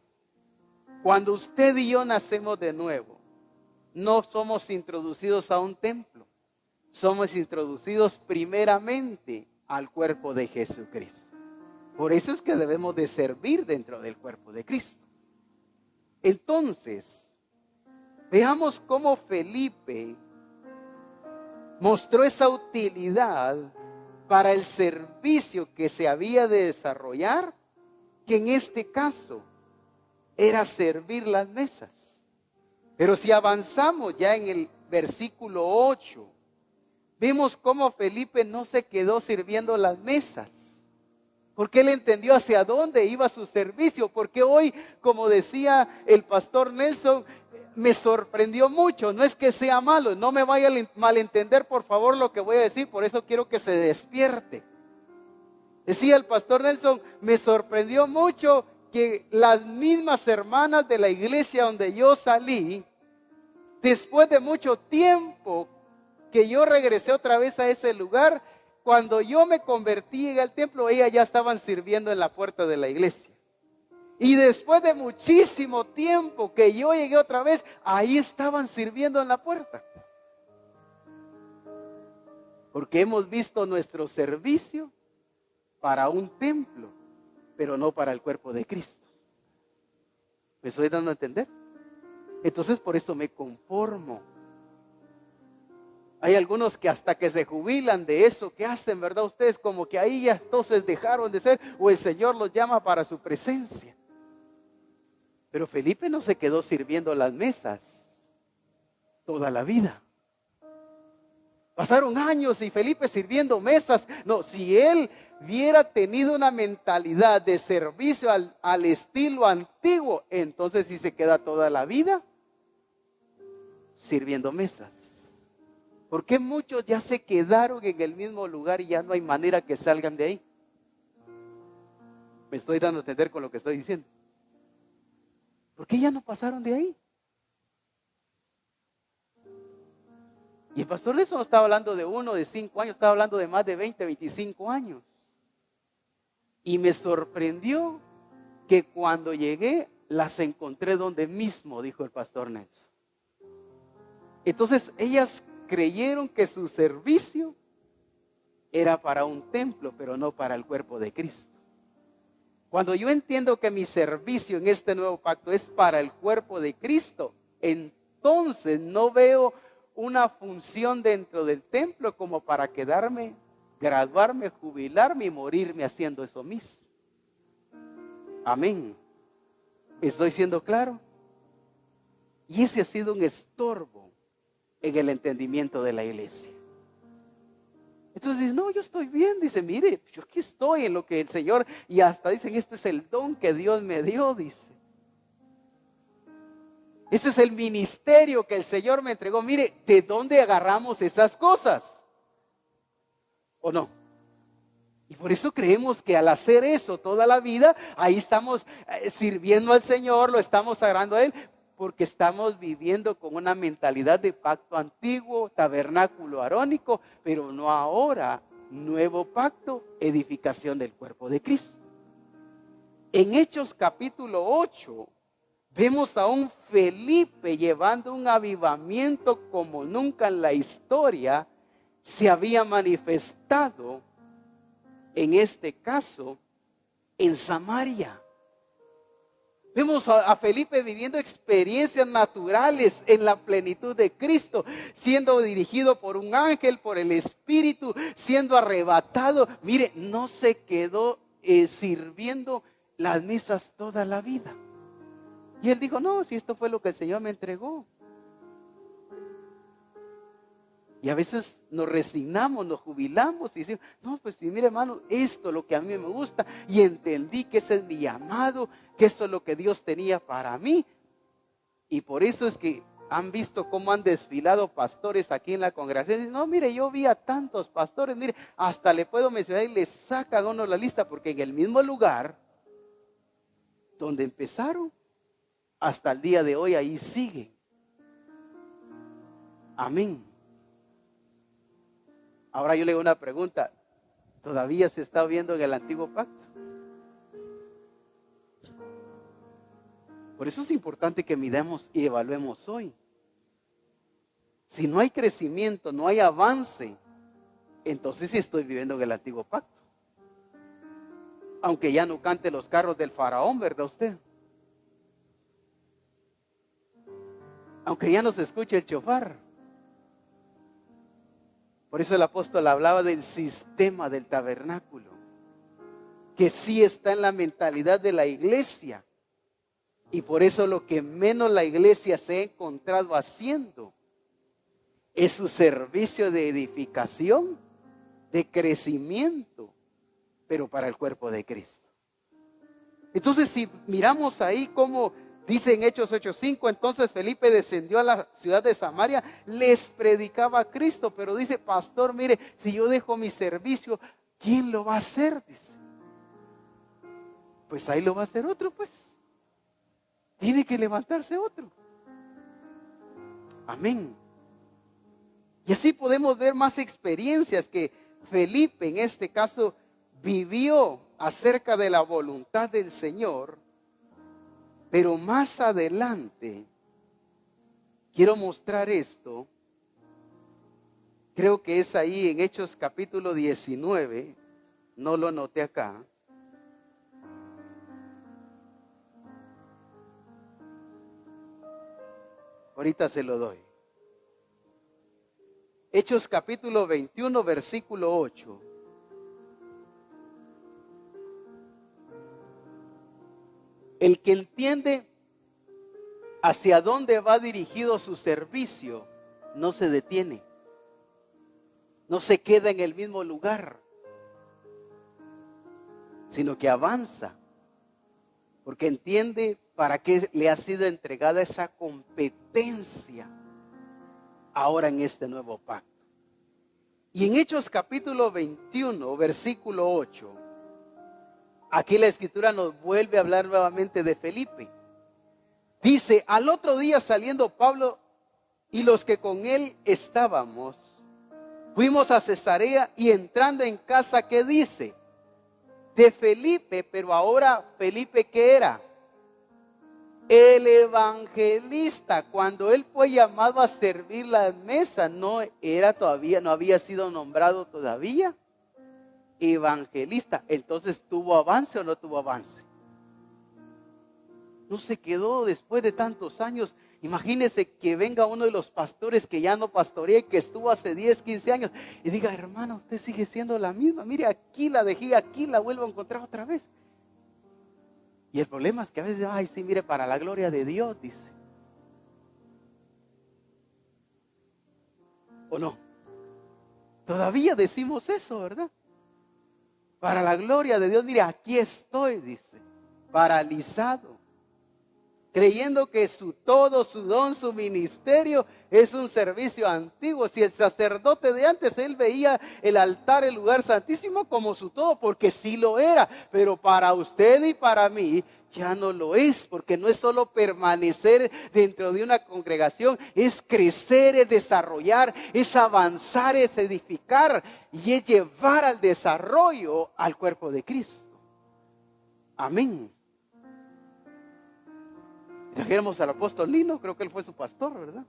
Cuando usted y yo nacemos de nuevo, no somos introducidos a un templo, somos introducidos primeramente al cuerpo de Jesucristo. Por eso es que debemos de servir dentro del cuerpo de Cristo. Entonces, veamos cómo Felipe mostró esa utilidad para el servicio que se había de desarrollar, que en este caso era servir las mesas. Pero si avanzamos ya en el versículo 8, vemos cómo Felipe no se quedó sirviendo las mesas, porque él entendió hacia dónde iba su servicio. Porque hoy, como decía el pastor Nelson, me sorprendió mucho. No es que sea malo, no me vaya a malentender por favor lo que voy a decir, por eso quiero que se despierte. Decía el pastor Nelson, me sorprendió mucho que las mismas hermanas de la iglesia donde yo salí, después de mucho tiempo que yo regresé otra vez a ese lugar, cuando yo me convertí en el templo, ellas ya estaban sirviendo en la puerta de la iglesia. Y después de muchísimo tiempo que yo llegué otra vez, ahí estaban sirviendo en la puerta. Porque hemos visto nuestro servicio para un templo, pero no para el cuerpo de Cristo. ¿Me estoy dando a entender? Entonces por eso me conformo. Hay algunos que hasta que se jubilan de eso que hacen, ¿verdad? Ustedes como que ahí ya entonces dejaron de ser, o el Señor los llama para su presencia. Pero Felipe no se quedó sirviendo las mesas toda la vida. Pasaron años y Felipe sirviendo mesas. No, si él hubiera tenido una mentalidad de servicio al estilo antiguo, entonces sí se queda toda la vida sirviendo mesas. Porque muchos ya se quedaron en el mismo lugar y ya no hay manera que salgan de ahí. Me estoy dando a entender con lo que estoy diciendo. ¿Por qué ya no pasaron de ahí? Y el pastor Nelson no estaba hablando de 1, de 5 años, estaba hablando de más de 20, 25 años. Y me sorprendió que cuando llegué, las encontré donde mismo, dijo el pastor Nelson. Entonces, ellas creyeron que su servicio era para un templo, pero no para el cuerpo de Cristo. Cuando yo entiendo que mi servicio en este nuevo pacto es para el cuerpo de Cristo, entonces no veo una función dentro del templo como para quedarme, graduarme, jubilarme y morirme haciendo eso mismo. Amén. ¿Estoy siendo claro? Y ese ha sido un estorbo en el entendimiento de la iglesia. Entonces dice, no, yo estoy bien. Dice, mire, yo aquí estoy en lo que el Señor, y hasta dicen, este es el don que Dios me dio, dice. Este es el ministerio que el Señor me entregó. Mire, ¿de dónde agarramos esas cosas? ¿O no? Y por eso creemos que al hacer eso toda la vida, ahí estamos sirviendo al Señor, lo estamos agradando a Él, porque estamos viviendo con una mentalidad de pacto antiguo, tabernáculo arónico, pero no ahora, nuevo pacto, edificación del cuerpo de Cristo. En Hechos capítulo 8, vemos a un Felipe llevando un avivamiento como nunca en la historia se había manifestado, en este caso, en Samaria. Vemos a Felipe viviendo experiencias naturales en la plenitud de Cristo, siendo dirigido por un ángel, por el Espíritu, siendo arrebatado. Mire, no se quedó sirviendo las misas toda la vida. Y él dijo, no, si esto fue lo que el Señor me entregó. Y a veces nos resignamos, nos jubilamos y decimos, no, pues sí, mire hermano, esto es lo que a mí me gusta y entendí que ese es mi llamado, que esto es lo que Dios tenía para mí. Y por eso es que han visto cómo han desfilado pastores aquí en la congregación. Y dicen, no, mire, yo vi a tantos pastores, mire, hasta le puedo mencionar y le saca a uno la lista, porque en el mismo lugar donde empezaron, hasta el día de hoy ahí siguen. Amén. Ahora yo le hago una pregunta. ¿Todavía se está viendo en el antiguo pacto? Por eso es importante que midamos y evaluemos hoy. Si no hay crecimiento, no hay avance, entonces sí estoy viviendo en el antiguo pacto. Aunque ya no cante los carros del faraón, ¿verdad usted? Aunque ya no se escuche el chofar. Por eso el apóstol hablaba del sistema del tabernáculo, que sí está en la mentalidad de la iglesia. Y por eso lo que menos la iglesia se ha encontrado haciendo es su servicio de edificación, de crecimiento, pero para el cuerpo de Cristo. Entonces, si miramos ahí como dice en Hechos 8:5, entonces Felipe descendió a la ciudad de Samaria, les predicaba a Cristo, pero dice, pastor, mire, si yo dejo mi servicio, ¿quién lo va a hacer? Dice, pues ahí lo va a hacer otro, pues. Tiene que levantarse otro. Amén. Y así podemos ver más experiencias que Felipe en este caso vivió acerca de la voluntad del Señor. Pero más adelante quiero mostrar esto. Creo que es ahí en Hechos capítulo 19. No lo anoté acá. Ahorita se lo doy. Hechos capítulo 21, versículo 8. El que entiende hacia dónde va dirigido su servicio, no se detiene. No se queda en el mismo lugar, sino que avanza. Porque entiende para qué le ha sido entregada esa competencia ahora en este nuevo pacto. Y en Hechos capítulo 21, versículo 8, aquí la escritura nos vuelve a hablar nuevamente de Felipe. Dice, al otro día saliendo Pablo y los que con él estábamos, fuimos a Cesarea y entrando en casa, ¿qué dice? De Felipe, pero ahora Felipe, ¿qué era? El evangelista. Cuando él fue llamado a servir la mesa, no había sido nombrado todavía evangelista. Entonces, ¿tuvo avance o no tuvo avance? No se quedó después de tantos años. Imagínese que venga uno de los pastores que ya no pastorea y que estuvo hace 10, 15 años y diga, hermana, usted sigue siendo la misma. Mire, aquí la dejé, aquí la vuelvo a encontrar otra vez. Y el problema es que a veces, ay, sí, mire, para la gloria de Dios, dice. ¿O no? Todavía decimos eso, ¿verdad? Para la gloria de Dios, mire, aquí estoy, dice, paralizado. Creyendo que su don, su ministerio es un servicio antiguo. Si el sacerdote de antes, él veía el altar, el lugar santísimo como su todo, porque sí lo era. Pero para usted y para mí ya no lo es, porque no es solo permanecer dentro de una congregación, es crecer, es desarrollar, es avanzar, es edificar y es llevar al desarrollo al cuerpo de Cristo. Amén. Trajéramos al apóstol Lino, creo que él fue su pastor, ¿verdad?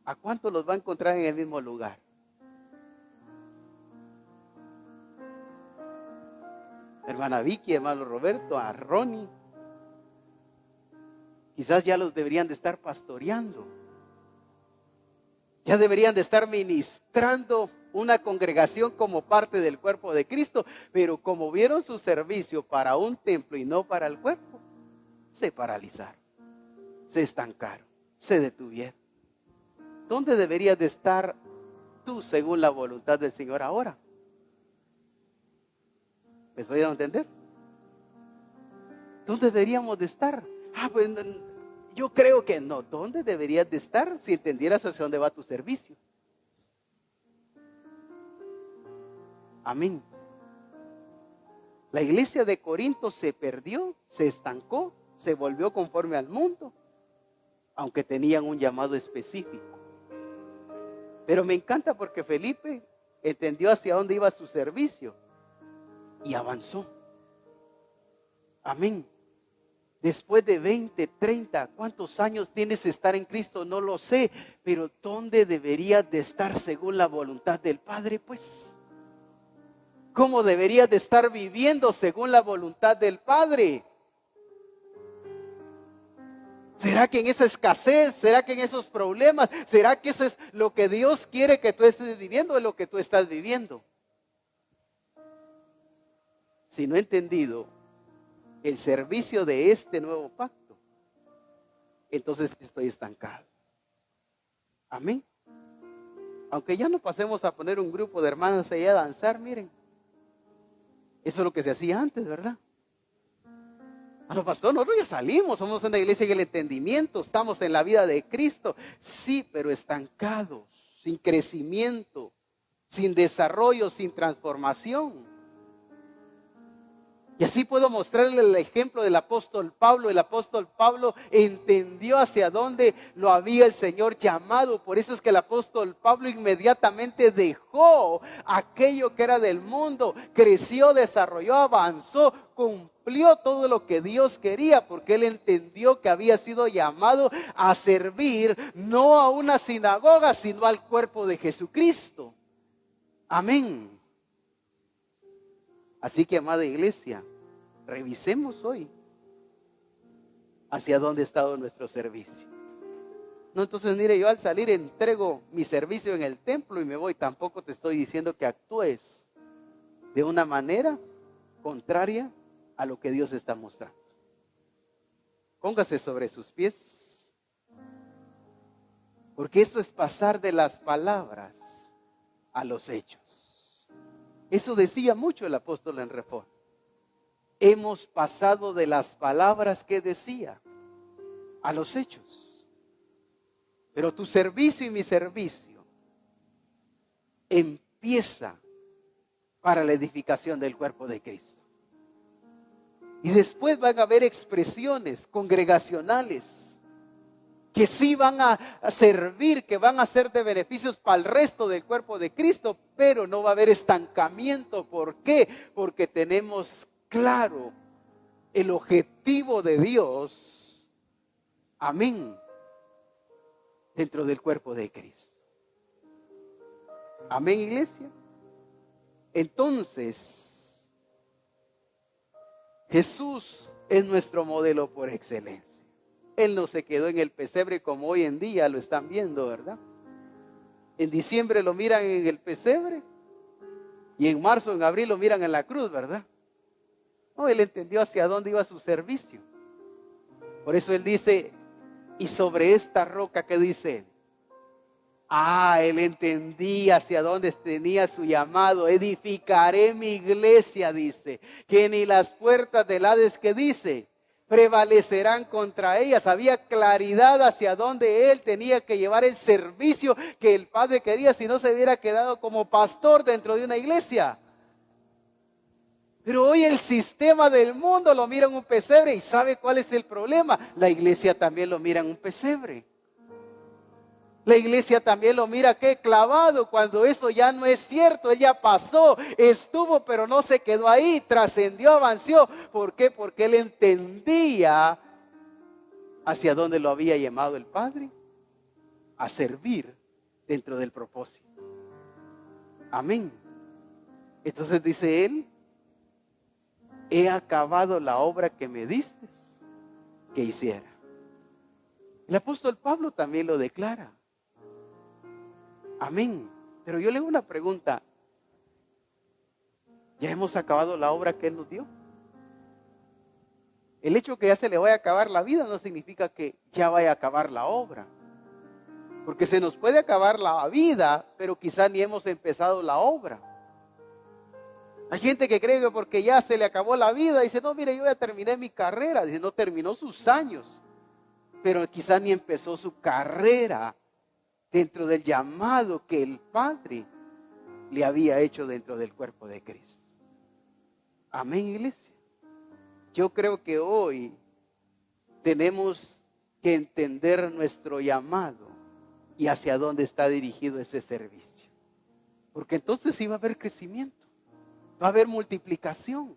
¿A cuántos los va a encontrar en el mismo lugar? Hermana Vicky, hermano Roberto, a Ronnie. Quizás ya los deberían de estar pastoreando. Ya deberían de estar ministrando una congregación como parte del cuerpo de Cristo, pero como vieron su servicio para un templo y no para el cuerpo, se paralizaron. Se estancaron, se detuvieron. ¿Dónde debería de estar tú según la voluntad del Señor ahora. ¿Me estoy dando a entender? ¿Dónde deberíamos de estar? Pues yo creo que no. ¿Dónde deberías de estar si entendieras hacia dónde va tu servicio? Amén. La iglesia de Corinto se perdió, se estancó, se volvió conforme al mundo, aunque tenían un llamado específico. Pero me encanta porque Felipe entendió hacia dónde iba su servicio y avanzó. Amén. Después de 20, 30, ¿cuántos años tienes de estar en Cristo? No lo sé, pero ¿dónde deberías de estar según la voluntad del Padre? Pues, ¿cómo deberías de estar viviendo según la voluntad del Padre? ¿Será que en esa escasez? ¿Será que en esos problemas? ¿Será que eso es lo que Dios quiere que tú estés viviendo o es lo que tú estás viviendo? Si no he entendido el servicio de este nuevo pacto, entonces estoy estancado. Amén. Aunque ya no pasemos a poner un grupo de hermanas allá a danzar, miren. Eso es lo que se hacía antes, ¿verdad? Los pastores, nosotros ya salimos, somos una iglesia en el entendimiento, estamos en la vida de Cristo. Sí, pero estancados, sin crecimiento, sin desarrollo, sin transformación. Y así puedo mostrarle el ejemplo del apóstol Pablo. El apóstol Pablo entendió hacia dónde lo había el Señor llamado. Por eso es que el apóstol Pablo inmediatamente dejó aquello que era del mundo. Creció, desarrolló, avanzó, cumplió todo lo que Dios quería. Porque él entendió que había sido llamado a servir no a una sinagoga, sino al cuerpo de Jesucristo. Amén. Así que, amada iglesia, revisemos hoy hacia dónde ha estado nuestro servicio. No, entonces mire, yo al salir entrego mi servicio en el templo y me voy. Tampoco te estoy diciendo que actúes de una manera contraria a lo que Dios está mostrando. Póngase sobre sus pies, porque eso es pasar de las palabras a los hechos. Eso decía mucho el apóstol en Reforma. Hemos pasado de las palabras que decía a los hechos. Pero tu servicio y mi servicio empieza para la edificación del cuerpo de Cristo. Y después van a haber expresiones congregacionales que sí van a servir, que van a ser de beneficios para el resto del cuerpo de Cristo, pero no va a haber estancamiento. ¿Por qué? Porque tenemos claro el objetivo de Dios, amén, dentro del cuerpo de Cristo. Amén, iglesia. Entonces, Jesús es nuestro modelo por excelencia. Él no se quedó en el pesebre como hoy en día lo están viendo, ¿verdad? En diciembre lo miran en el pesebre y en marzo, en abril lo miran en la cruz, ¿verdad? No, él entendió hacia dónde iba su servicio. Por eso él dice, y sobre esta roca, ¿qué dice él? Él entendía hacia dónde tenía su llamado. Edificaré mi iglesia, dice, que ni las puertas del Hades, ¿qué dice? Prevalecerán contra ellas. Había claridad hacia dónde él tenía que llevar el servicio que el Padre quería, si no se hubiera quedado como pastor dentro de una iglesia. Pero hoy el sistema del mundo lo mira en un pesebre. ¿Y sabe cuál es el problema? La iglesia también lo mira en un pesebre. La iglesia también lo mira que clavado, cuando eso ya no es cierto. Él ya pasó, estuvo, pero no se quedó ahí, trascendió, avanzó. ¿Por qué? Porque él entendía hacia dónde lo había llamado el Padre, a servir dentro del propósito. Amén. Entonces dice él, he acabado la obra que me diste que hiciera. El apóstol Pablo también lo declara. Amén. Pero yo le hago una pregunta. ¿Ya hemos acabado la obra que Él nos dio? El hecho que ya se le vaya a acabar la vida no significa que ya vaya a acabar la obra. Porque se nos puede acabar la vida, pero quizá ni hemos empezado la obra. Hay gente que cree que porque ya se le acabó la vida, dice, no, mire, yo ya terminé mi carrera. Dice, no, terminó sus años, pero quizá ni empezó su carrera dentro del llamado que el Padre le había hecho dentro del cuerpo de Cristo. Amén, iglesia. Yo creo que hoy tenemos que entender nuestro llamado y hacia dónde está dirigido ese servicio. Porque entonces sí va a haber crecimiento, va a haber multiplicación.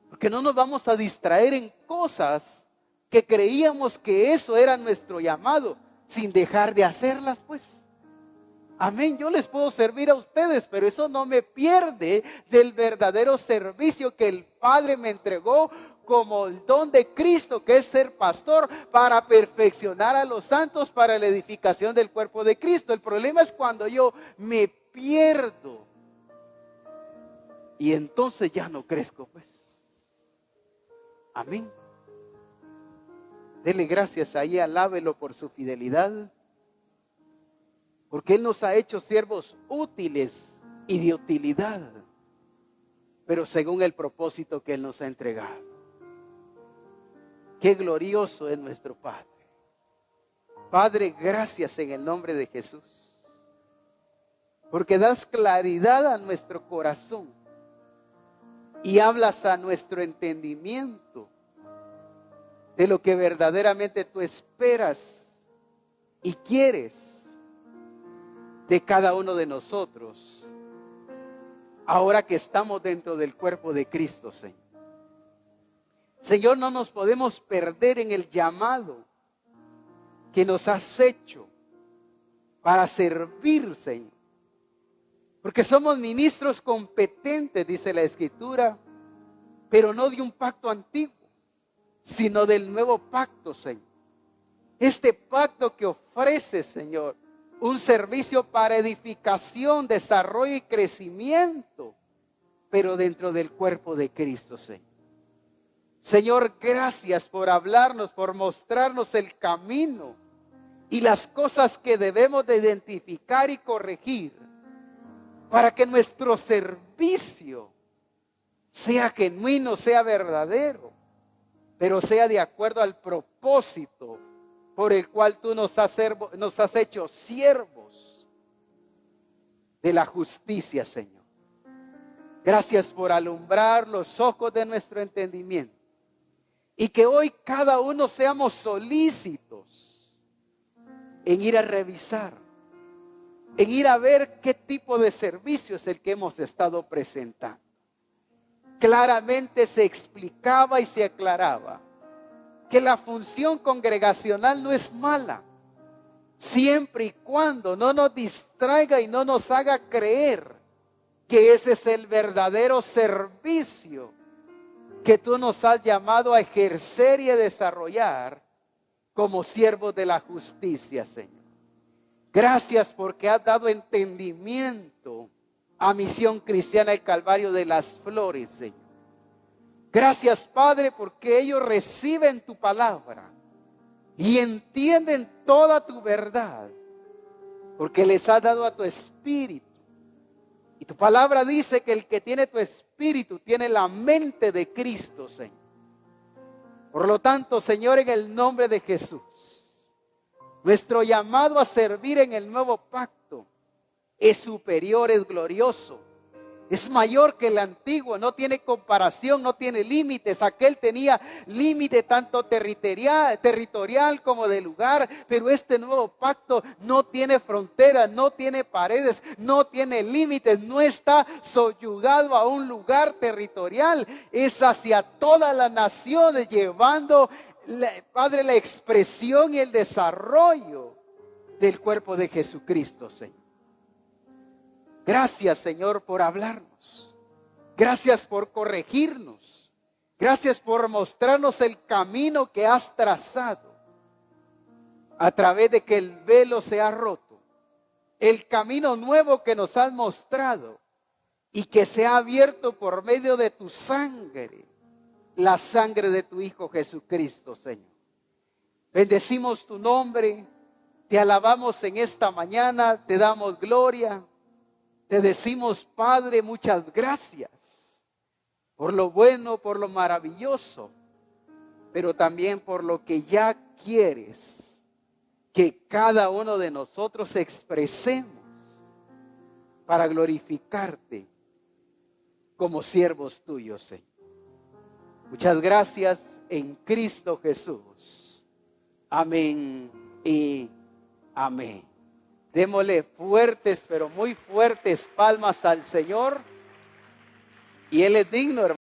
Porque no nos vamos a distraer en cosas que creíamos que eso era nuestro llamado, sin dejar de hacerlas, pues. Amén, yo les puedo servir a ustedes, pero eso no me pierde del verdadero servicio que el Padre me entregó como el don de Cristo, que es ser pastor, para perfeccionar a los santos para la edificación del cuerpo de Cristo. El problema es cuando yo me pierdo y entonces ya no crezco, pues. Amén. Dele gracias ahí, alábelo por su fidelidad. Porque Él nos ha hecho siervos útiles y de utilidad, pero según el propósito que Él nos ha entregado. Qué glorioso es nuestro Padre. Padre, gracias en el nombre de Jesús, porque das claridad a nuestro corazón y hablas a nuestro entendimiento de lo que verdaderamente tú esperas y quieres de cada uno de nosotros, ahora que estamos dentro del cuerpo de Cristo, Señor. Señor, no nos podemos perder en el llamado que nos has hecho para servir, Señor. Porque somos ministros competentes, dice la Escritura, pero no de un pacto antiguo, sino del nuevo pacto, Señor. Este pacto que ofrece, Señor, un servicio para edificación, desarrollo y crecimiento, pero dentro del cuerpo de Cristo, Señor. Señor, gracias por hablarnos, por mostrarnos el camino y las cosas que debemos de identificar y corregir para que nuestro servicio sea genuino, sea verdadero, pero sea de acuerdo al propósito por el cual tú nos has hecho siervos de la justicia, Señor. Gracias por alumbrar los ojos de nuestro entendimiento. Y que hoy cada uno seamos solícitos en ir a revisar, en ir a ver qué tipo de servicio es el que hemos estado presentando. Claramente se explicaba y se aclaraba que la función congregacional no es mala, siempre y cuando no nos distraiga y no nos haga creer que ese es el verdadero servicio que tú nos has llamado a ejercer y a desarrollar como siervos de la justicia, Señor. Gracias porque has dado entendimiento a Misión Cristiana del Calvario de las Flores, Señor. Gracias, Padre, porque ellos reciben tu palabra y entienden toda tu verdad, porque les has dado a tu espíritu. Y tu palabra dice que el que tiene tu espíritu tiene la mente de Cristo, Señor. Por lo tanto, Señor, en el nombre de Jesús, nuestro llamado a servir en el nuevo pacto es superior, es glorioso. Es mayor que el antiguo, no tiene comparación, no tiene límites. Aquel tenía límite tanto territorial como de lugar, pero este nuevo pacto no tiene fronteras, no tiene paredes, no tiene límites, no está soyugado a un lugar territorial. Es hacia todas las naciones, llevando, Padre, la expresión y el desarrollo del cuerpo de Jesucristo, Señor. Gracias, Señor, por hablarnos. Gracias por corregirnos. Gracias por mostrarnos el camino que has trazado a través de que el velo se ha roto. El camino nuevo que nos has mostrado y que se ha abierto por medio de tu sangre, la sangre de tu Hijo Jesucristo, Señor. Bendecimos tu nombre Te alabamos en esta mañana, te damos gloria. Te decimos, Padre, muchas gracias por lo bueno, por lo maravilloso, pero también por lo que ya quieres que cada uno de nosotros expresemos para glorificarte como siervos tuyos, Señor. Muchas gracias en Cristo Jesús. Amén y amén. Démosle fuertes, pero muy fuertes palmas al Señor. Y Él es digno, hermano.